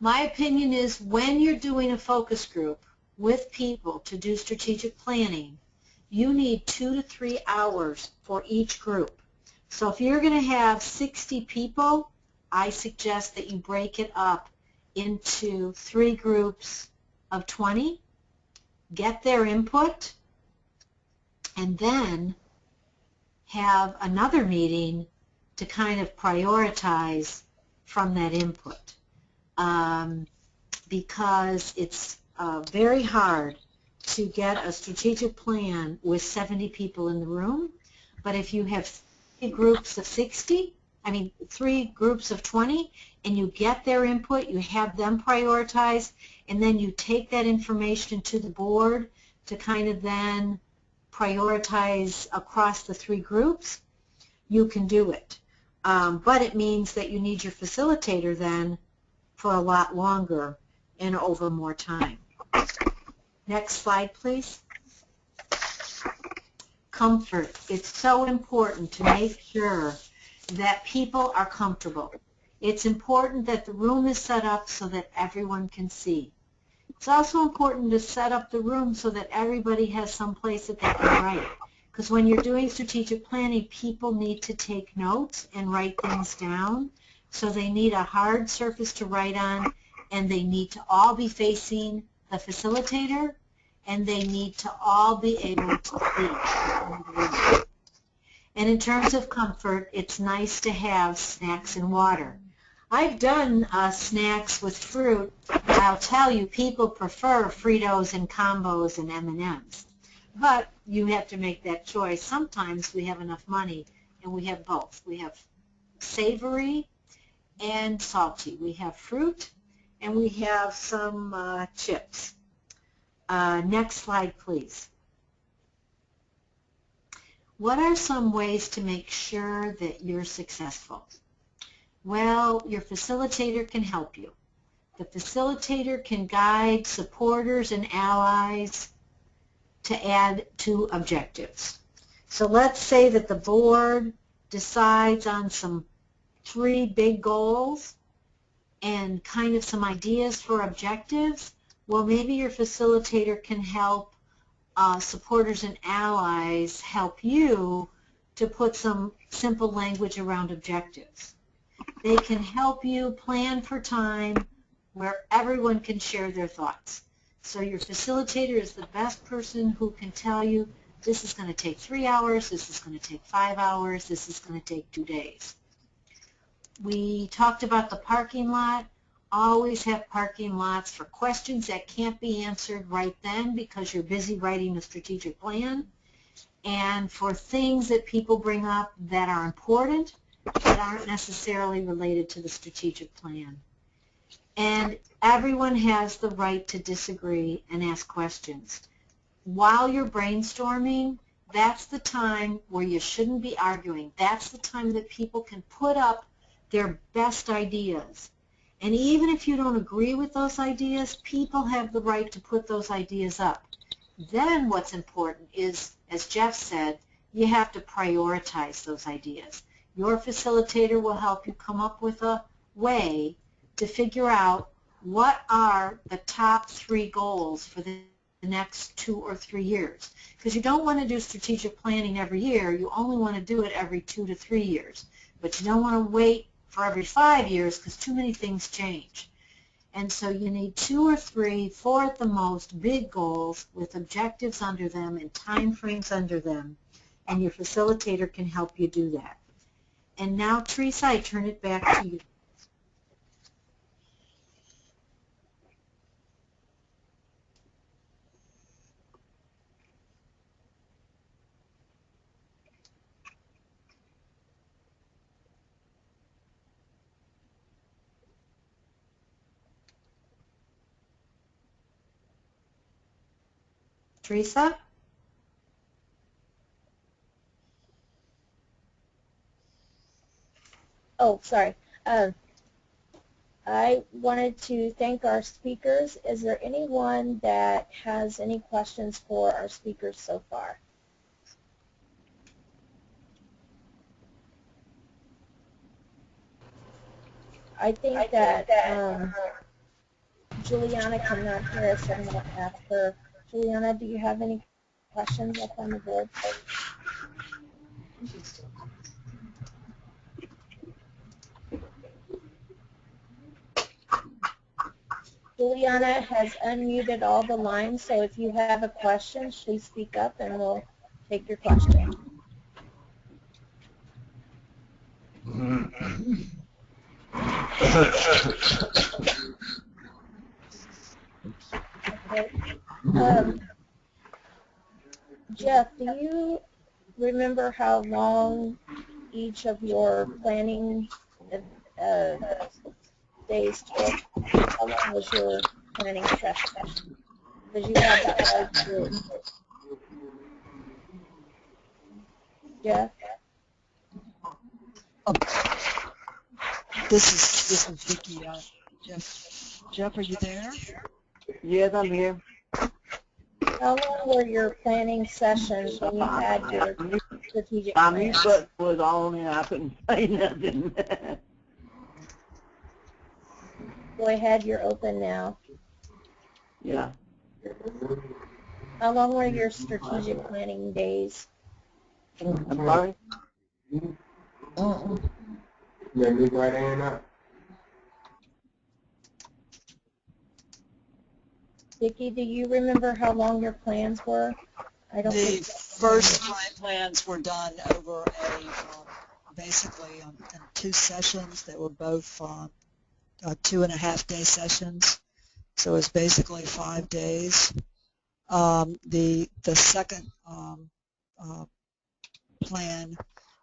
My opinion is when you're doing a focus group with people to do strategic planning, you need 2 to 3 hours for each group. So if you're going to have 60 people, I suggest that you break it up into 3 groups of 20, get their input, and then have another meeting to kind of prioritize from that input. Because it's very hard to get a strategic plan with 70 people in the room, but if you have 3 groups of 3 groups of 20, and you get their input, you have them prioritize, and then you take that information to the board to kind of then prioritize across the 3 groups, you can do it. But it means that you need your facilitator then for a lot longer and over more time. Next slide, please. Comfort. It's so important to make sure that people are comfortable. It's important that the room is set up so that everyone can see. It's also important to set up the room so that everybody has some place that they can write. Because when you're doing strategic planning, people need to take notes and write things down. So they need a hard surface to write on, and they need to all be facing the facilitator, and they need to all be able to see. And in terms of comfort, it's nice to have snacks and water. I've done snacks with fruit. I'll tell you, people prefer Fritos and combos and M&Ms. But you have to make that choice. Sometimes we have enough money, and we have both. We have savory and salty. We have fruit, and we have some chips. Next slide, please. What are some ways to make sure that you're successful? Well, your facilitator can help you. The facilitator can guide supporters and allies to add to objectives. So let's say that the board decides on some 3 big goals and kind of some ideas for objectives. Well, maybe your facilitator can help supporters and allies help you to put some simple language around objectives. They can help you plan for time where everyone can share their thoughts. So your facilitator is the best person who can tell you, this is going to take 3 hours, this is going to take 5 hours, this is going to take 2 days. We talked about the parking lot. Always have parking lots for questions that can't be answered right then because you're busy writing a strategic plan, and for things that people bring up that are important that aren't necessarily related to the strategic plan. And everyone has the right to disagree and ask questions. While you're brainstorming, that's the time where you shouldn't be arguing. That's the time that people can put up their best ideas. And even if you don't agree with those ideas, people have the right to put those ideas up. Then what's important is, as Jeff said, you have to prioritize those ideas. Your facilitator will help you come up with a way to figure out what are the top 3 goals for the next 2 or 3 years. Because you don't want to do strategic planning every year. You only want to do it every 2 to 3 years. But you don't want to wait for every 5 years because too many things change. And so you need 2 or 3, 4 at the most, big goals with objectives under them and time frames under them. And your facilitator can help you do that. And now, Teresa, I turn it back to you. Teresa? Oh, sorry. I wanted to thank our speakers. Is there anyone that has any questions for our speakers so far? I think that Juliana cannot hear us, so I'm going to ask her. Juliana, do you have any questions up on the board? Juliana has unmuted all the lines, so if you have a question, please speak up and we'll take your question. Okay. Jeff, do you remember how long each of your planning days took? How long was your planning session? Because you had that large group. Jeff? This is Vicki. Jeff, are you there? Yes, I'm here. How long were your planning sessions when you had your strategic My plan? mute button was on and I couldn't say nothing. Go ahead, you're open now. Yeah. How long were your strategic planning days? I'm sorry? Vicki, do you remember how long your plans were? I don't The think first 5 plans were done over basically in 2 sessions that were both 2.5-day sessions. So it was basically 5 days. The second plan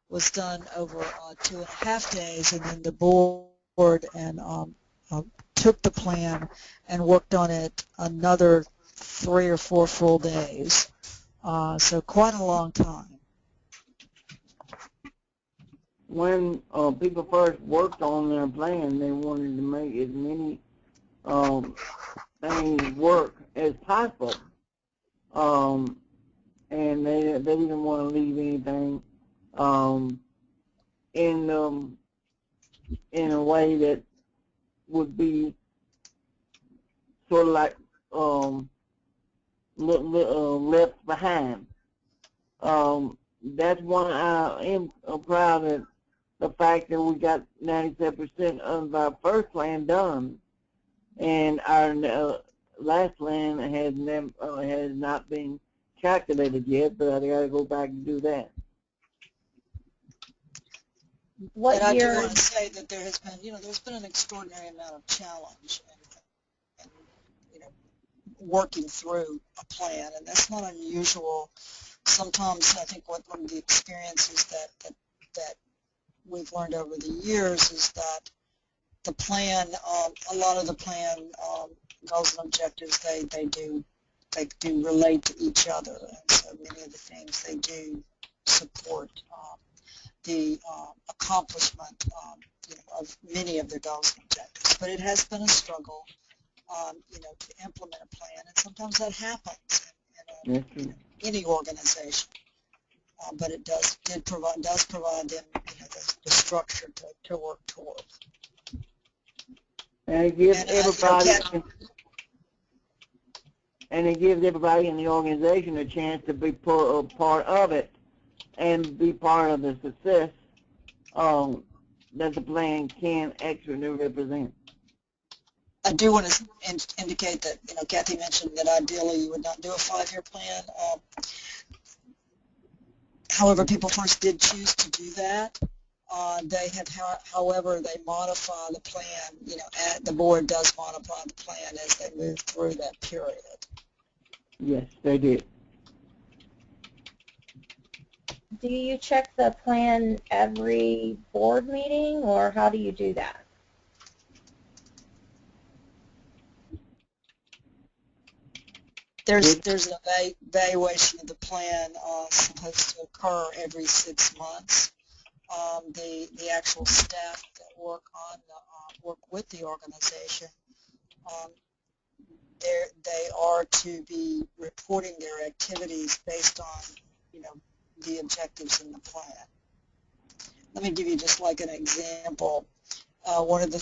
was done over 2.5 days, and then the board and took the plan and worked on it another 3 or 4 full days. So quite a long time. When people first worked on their plan, they wanted to make as many things work as possible. And they didn't want to leave anything in a way that would be sort of like left behind. That's why I am proud of the fact that we got 97% of our first plan done, and our last plan has not been calculated yet, but I got to go back and do that. And I do want to say that there has been, there's been an extraordinary amount of challenge and working through a plan, and that's not unusual. Sometimes I think one of the experiences that we've learned over the years is that the plan, a lot of the plan goals and objectives, they do relate to each other, and so many of the things they do support the accomplishment of many of their goals and objectives. But it has been a struggle, to implement a plan, and sometimes that happens in any organization. But it does provide them the structure to work toward. And it gives everybody in the organization a chance to be a part of it and be part of the success that the plan can actually represent. I do want to indicate that, Kathy mentioned that ideally you would not do a 5-year plan. However, people first did choose to do that. They have, however, they modify the plan, the board does modify the plan as they move through that period. Yes, they did. Do you check the plan every board meeting, or how do you do that? There's an evaluation of the plan supposed to occur every 6 months. The actual staff that work with the organization, they are to be reporting their activities based on the objectives in the plan. Let me give you just like an example. One of the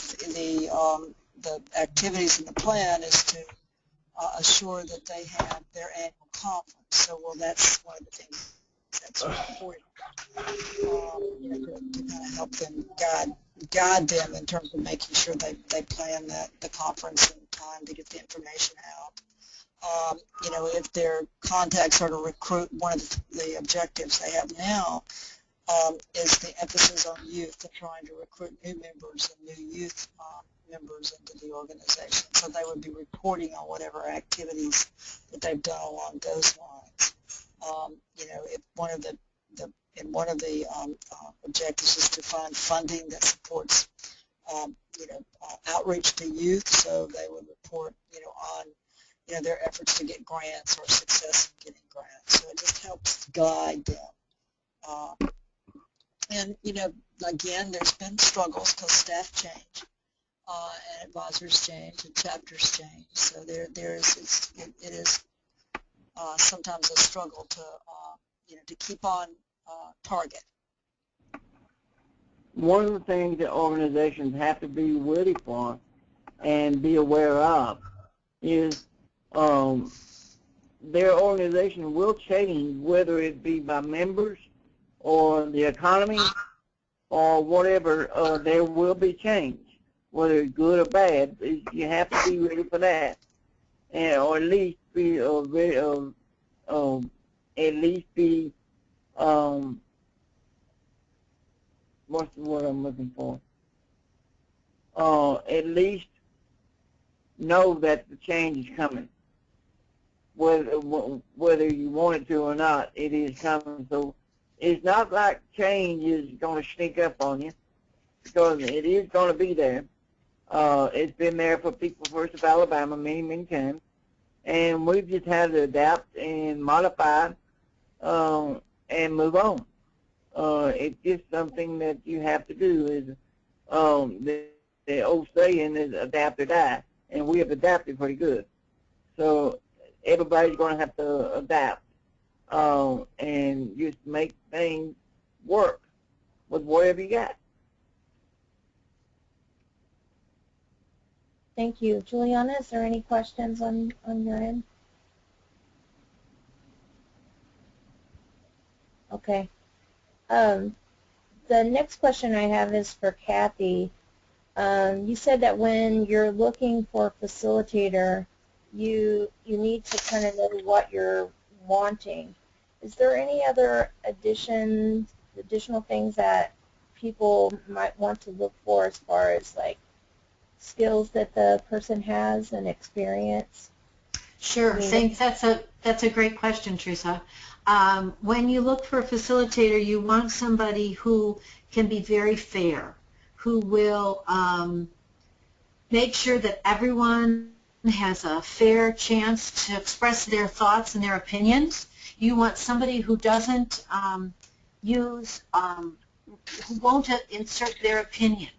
the activities in the plan is to assure that they have their annual conference. So, well, that's one of the things that's really important, to kind of help them guide them in terms of making sure they plan the conference in time to get the information out. If their contacts are to recruit, one of the objectives they have now is the emphasis on youth. They're trying to recruit new members and new youth members into the organization. So they would be reporting on whatever activities that they've done along those lines. If one of the objectives is to find funding that supports outreach to youth, so they would report on their efforts to get grants or success in getting grants. So it just helps guide them. And again, there's been struggles because staff change, and advisors change, and chapters change. So it is sometimes a struggle to keep on target. One of the things that organizations have to be ready for and be aware of is their organization will change, whether it be by members or the economy or whatever. There will be change, whether it's good or bad. You have to be ready for that, or at least be what's the word I'm looking for? At least know that the change is coming. Whether you want it to or not, it is coming. So it's not like change is going to sneak up on you, because it is going to be there. It's been there for people First of Alabama many, many times, and we've just had to adapt and modify and move on. It's just something that you have to do. Is the old saying is adapt or die, and we have adapted pretty good. So everybody's going to have to adapt and just make things work with whatever you got. Thank you. Juliana, is there any questions on your end? Okay. The next question I have is for Kathy. You said that when you're looking for a facilitator, you need to kind of know what you're wanting. Is there any other additional things that people might want to look for as far as like skills that the person has and experience? Sure. Thanks. That's a great question, Teresa. When you look for a facilitator, you want somebody who can be very fair, who will make sure that everyone has a fair chance to express their thoughts and their opinions. You want somebody who doesn't who won't insert their opinion.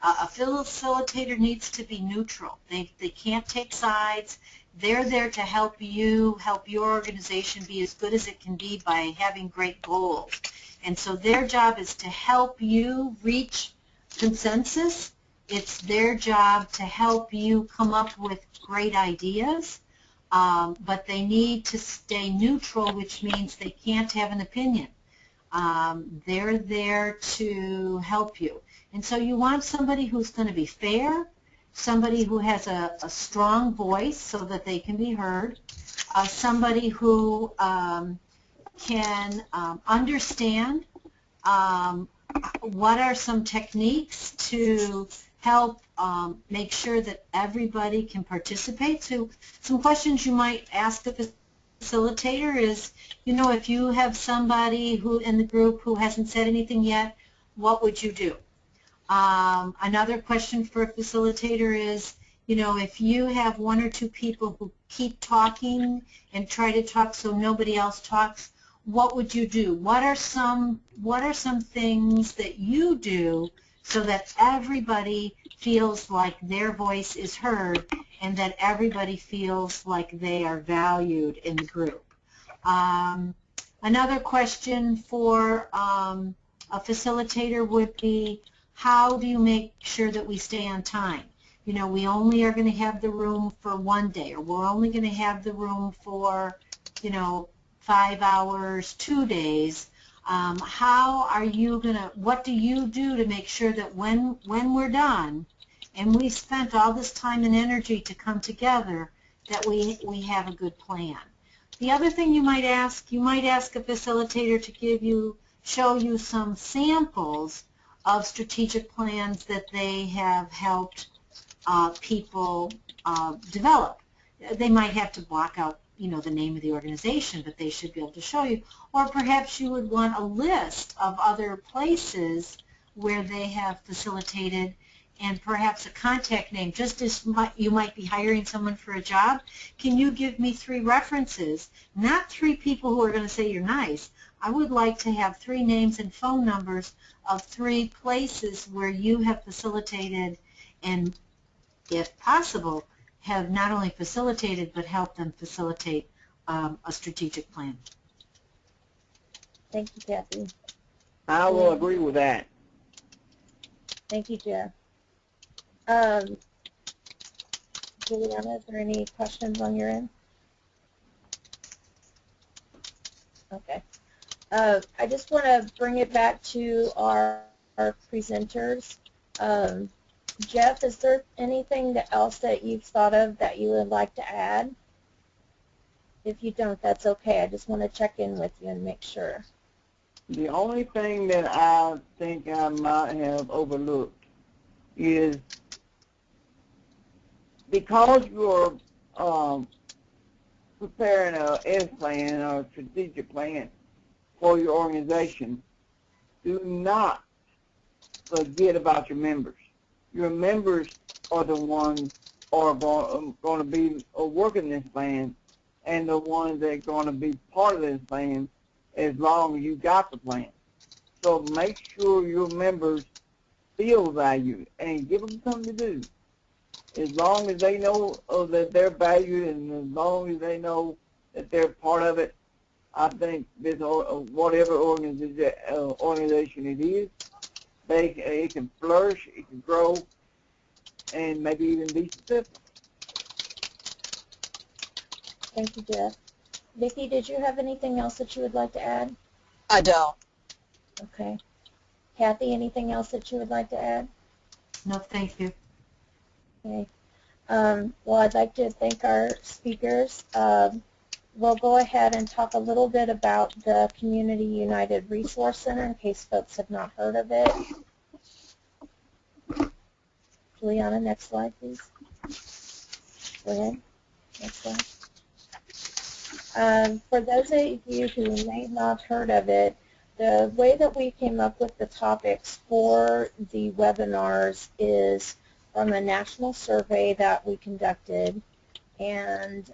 A facilitator needs to be neutral. They can't take sides. They're there to help you, help your organization be as good as it can be by having great goals. And so their job is to help you reach consensus. It's their job to help you come up with great ideas, but they need to stay neutral, which means they can't have an opinion. They're there to help you. And so you want somebody who's going to be fair, somebody who has a strong voice so that they can be heard, somebody who can understand what are some techniques to help make sure that everybody can participate. So some questions you might ask the facilitator is, if you have somebody who in the group who hasn't said anything yet, what would you do? Another question for a facilitator is, if you have one or two people who keep talking and try to talk so nobody else talks, what would you do? What are some things that you do so that everybody feels like their voice is heard and that everybody feels like they are valued in the group? Another question for a facilitator would be, how do you make sure that we stay on time? you know, we only are going to have the room for 1 day, or we're only going to have the room for, you know, 5 hours, 2 days. How are you going to, what do you do to make sure that when we're done and we spent all this time and energy to come together, that we have a good plan? The other thing you might ask a facilitator to show you some samples of strategic plans that they have helped people develop. They might have to block out, you know, the name of the organization, but they should be able to show you. Or perhaps you would want a list of other places where they have facilitated, and perhaps a contact name. Just as you might be hiring someone for a job, can you give me 3 references? Not 3 people who are going to say you're nice. I would like to have 3 names and phone numbers of 3 places where you have facilitated and, if possible, have not only facilitated but helped them facilitate a strategic plan. Thank you, Kathy. I will agree with that. Thank you, Jeff. Juliana, is there any questions on your end? Okay. I just want to bring it back to our presenters. Jeff, is there anything else that you've thought of that you would like to add? If you don't, that's okay. I just want to check in with you and make sure. The only thing that I think I might have overlooked is, because you're preparing a S plan or a strategic plan for your organization, do not forget about your members. Your members are the ones who are going to be working this plan, and the ones that are going to be part of this plan as long as you got the plan. So make sure your members feel valued and give them something to do. As long as they know that they're valued, and as long as they know that they're part of it, I think this, whatever organization it is, it can flourish, it can grow, and maybe even be successful. Thank you, Jeff. Vicki, did you have anything else that you would like to add? I don't. Okay. Kathy, anything else that you would like to add? No, thank you. Okay. Well, I'd like to thank our speakers. We'll go ahead and talk a little bit about the Community United Resource Center in case folks have not heard of it. Juliana, next slide, please. Go ahead. Next slide. For those of you who may not have heard of it, the way that we came up with the topics for the webinars is from a national survey that we conducted, and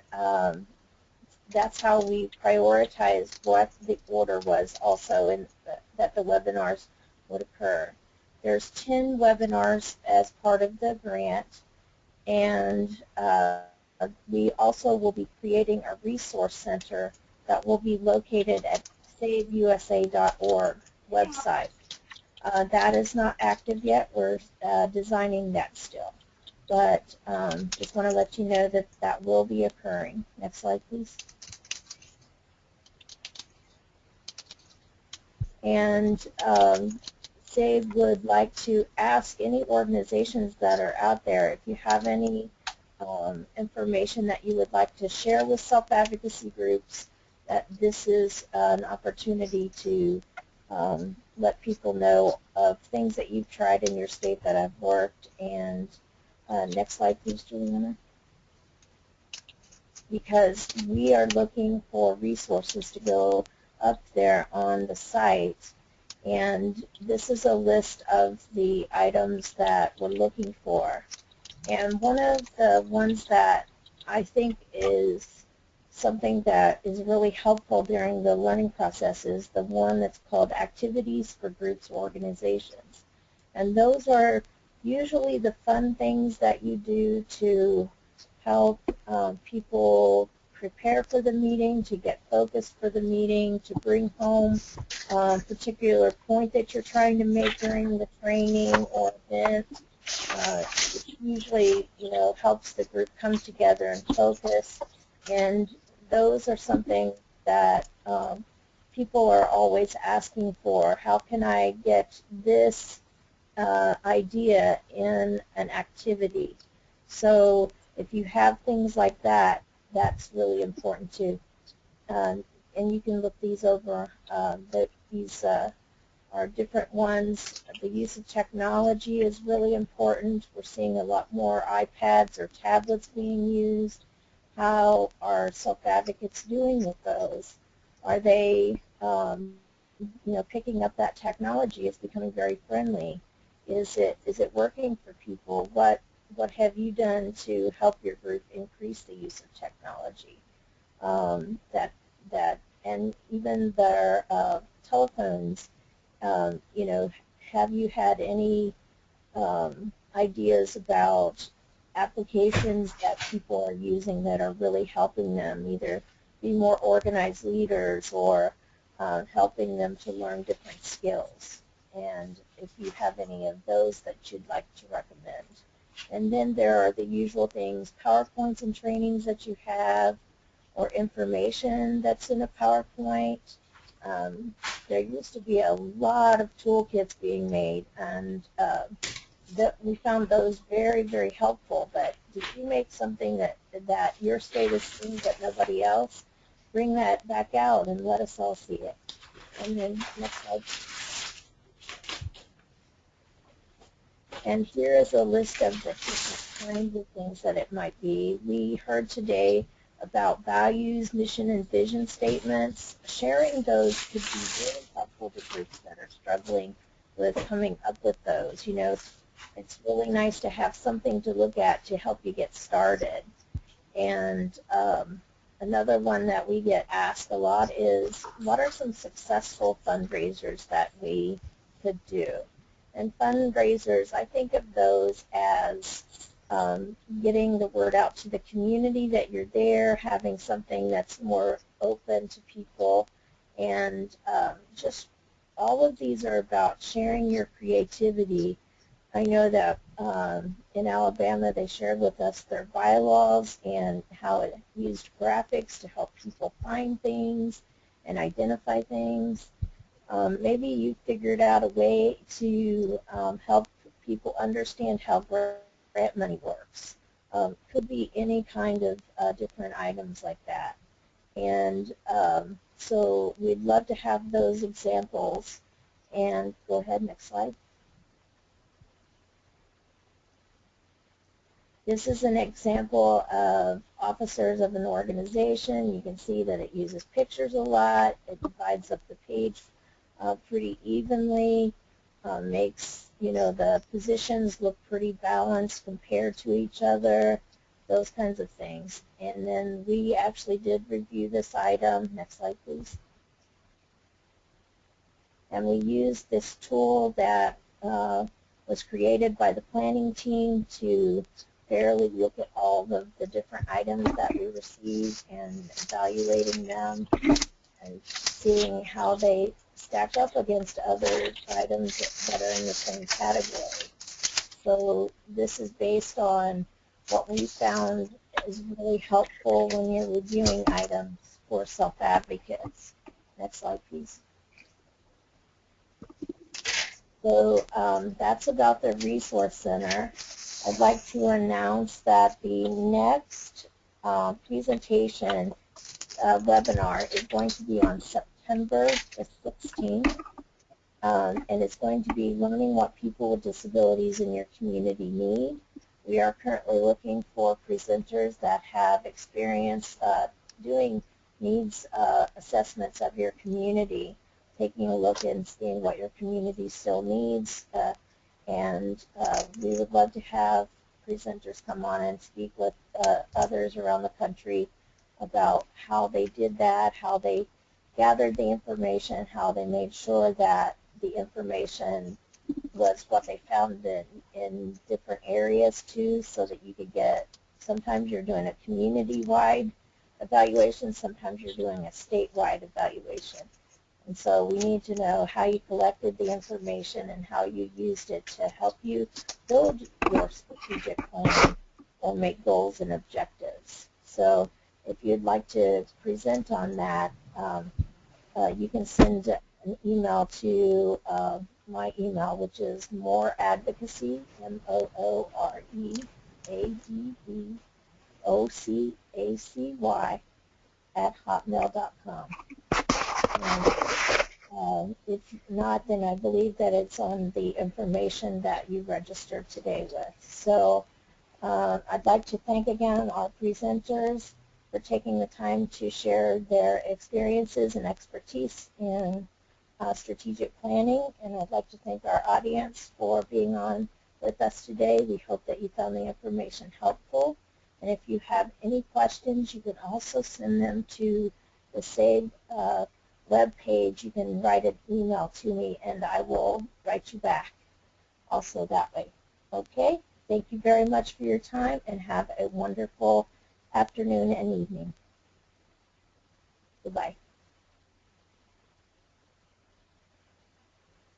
that's how we prioritized what the order was also in that the webinars would occur. There's 10 webinars as part of the grant, and we also will be creating a resource center that will be located at saveusa.org website. That is not active yet. We're designing that still. But just want to let you know that that will be occurring. Next slide, please. And SAVE would like to ask any organizations that are out there, if you have any information that you would like to share with self-advocacy groups, that this is an opportunity to let people know of things that you've tried in your state that have worked. And next slide, please, Juliana. Because we are looking for resources to go up there on the site, and this is a list of the items that we're looking for. And one of the ones that I think is something that is really helpful during the learning process is the one that's called Activities for Groups or Organizations. And those are usually the fun things that you do to help people prepare for the meeting, to get focused for the meeting, to bring home a particular point that you're trying to make during the training or event. which usually, helps the group come together and focus. And those are something that people are always asking for. How can I get this idea in an activity? So if you have things like that, that's really important too. And you can look these over. These are different ones. The use of technology is really important. We're seeing a lot more iPads or tablets being used. How are self-advocates doing with those? Are they, picking up that technology? It's becoming very friendly. Is it working for people? What have you done to help your group increase the use of technology? And even their telephones. Have you had any ideas about applications that people are using that are really helping them either be more organized leaders or helping them to learn different skills? And if you have any of those that you'd like to recommend. And then there are the usual things, PowerPoints and trainings that you have, or information that's in a PowerPoint. There used to be a lot of toolkits being made, and we found those very, very helpful. But did you make something that your state has seen but nobody else? Bring that back out and let us all see it. And then next slide. And here is a list of the different kinds of things that it might be. We heard today about values, mission, and vision statements. Sharing those could be really helpful to groups that are struggling with coming up with those. It's really nice to have something to look at to help you get started. And another one that we get asked a lot is, what are some successful fundraisers that we could do? And fundraisers, I think of those as getting the word out to the community that you're there, having something that's more open to people, and just all of these are about sharing your creativity. I know that in Alabama they shared with us their bylaws and how it used graphics to help people find things and identify things. Maybe you figured out a way to help people understand how grant money works. Could be any kind of different items like that. And so we'd love to have those examples. And go ahead, next slide. This is an example of officers of an organization. You can see that it uses pictures a lot. It divides up the page pretty evenly, makes the positions look pretty balanced compared to each other, those kinds of things. And then we actually did review this item. Next slide, please. And we used this tool that was created by the planning team to fairly look at all of the different items that we received and evaluating them and seeing how they stack up against other items that are in the same category. So this is based on what we found is really helpful when you're reviewing items for self-advocates. Next slide, please. So that's about the Resource Center. I'd like to announce that the next presentation webinar is going to be on September the 16th, and it's going to be learning what people with disabilities in your community need. We are currently looking for presenters that have experience doing needs assessments of your community, taking a look and seeing what your community still needs, and we would love to have presenters come on and speak with others around the country about how they did that, how they gathered the information, how they made sure that the information was what they found in different areas too, so that you could get, sometimes you're doing a community-wide evaluation, sometimes you're doing a statewide evaluation. And so we need to know how you collected the information and how you used it to help you build your strategic plan or make goals and objectives. So if you'd like to present on that, you can send an email to my email, which is mooreadvocacy, mooreadvocacy, @hotmail.com. And if not, then I believe that it's on the information that you registered today with. So I'd like to thank again our presenters for taking the time to share their experiences and expertise in strategic planning, and I'd like to thank our audience for being on with us today. We hope that you found the information helpful, and if you have any questions, you can also send them to the SAVE web page. You can write an email to me, and I will write you back also that way. Okay? Thank you very much for your time, and have a wonderful afternoon and evening. Goodbye.